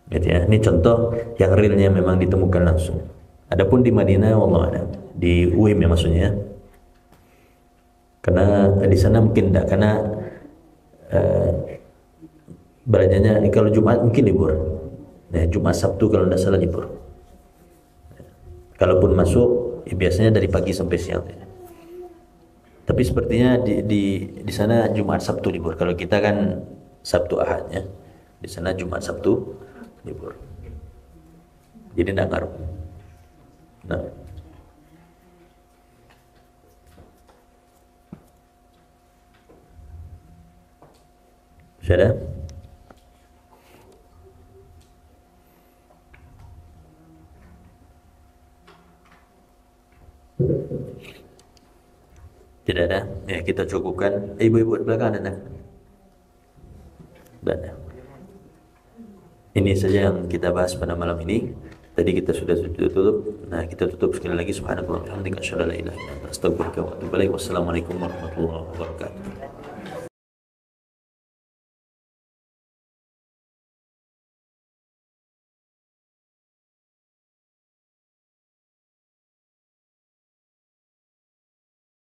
Gitu ya. Ini contoh yang realnya memang ditemukan langsung. Adapun di Madinah, wallahu a'lam, di UIM ya maksudnya. Karena di sana mungkin tidak, karena belajarnya kalau Jumat mungkin libur. Ya, Jumat Sabtu kalau tidak salah libur. Kalaupun masuk, ya biasanya dari pagi sampai siang. Ya. Tapi sepertinya di sana Jumat Sabtu libur. Kalau kita kan Sabtu Ahad ya. Di sana Jumat Sabtu libur. Jadi tidak ngaruh. Nah. Sudah? Tidak ada. Ya, kita cukupkan. Ibu-ibu di belakang ada. Tidak ada. Ini saja yang kita bahas pada malam ini. Tadi kita sudah tutup. Nah, kita tutup sekali lagi. Subhanallah, alhamdulillah, asyhadu an la ilaha illa anta, astaghfiruka wa atubu ilaik. Wassalamualaikum warahmatullahi wabarakatuh.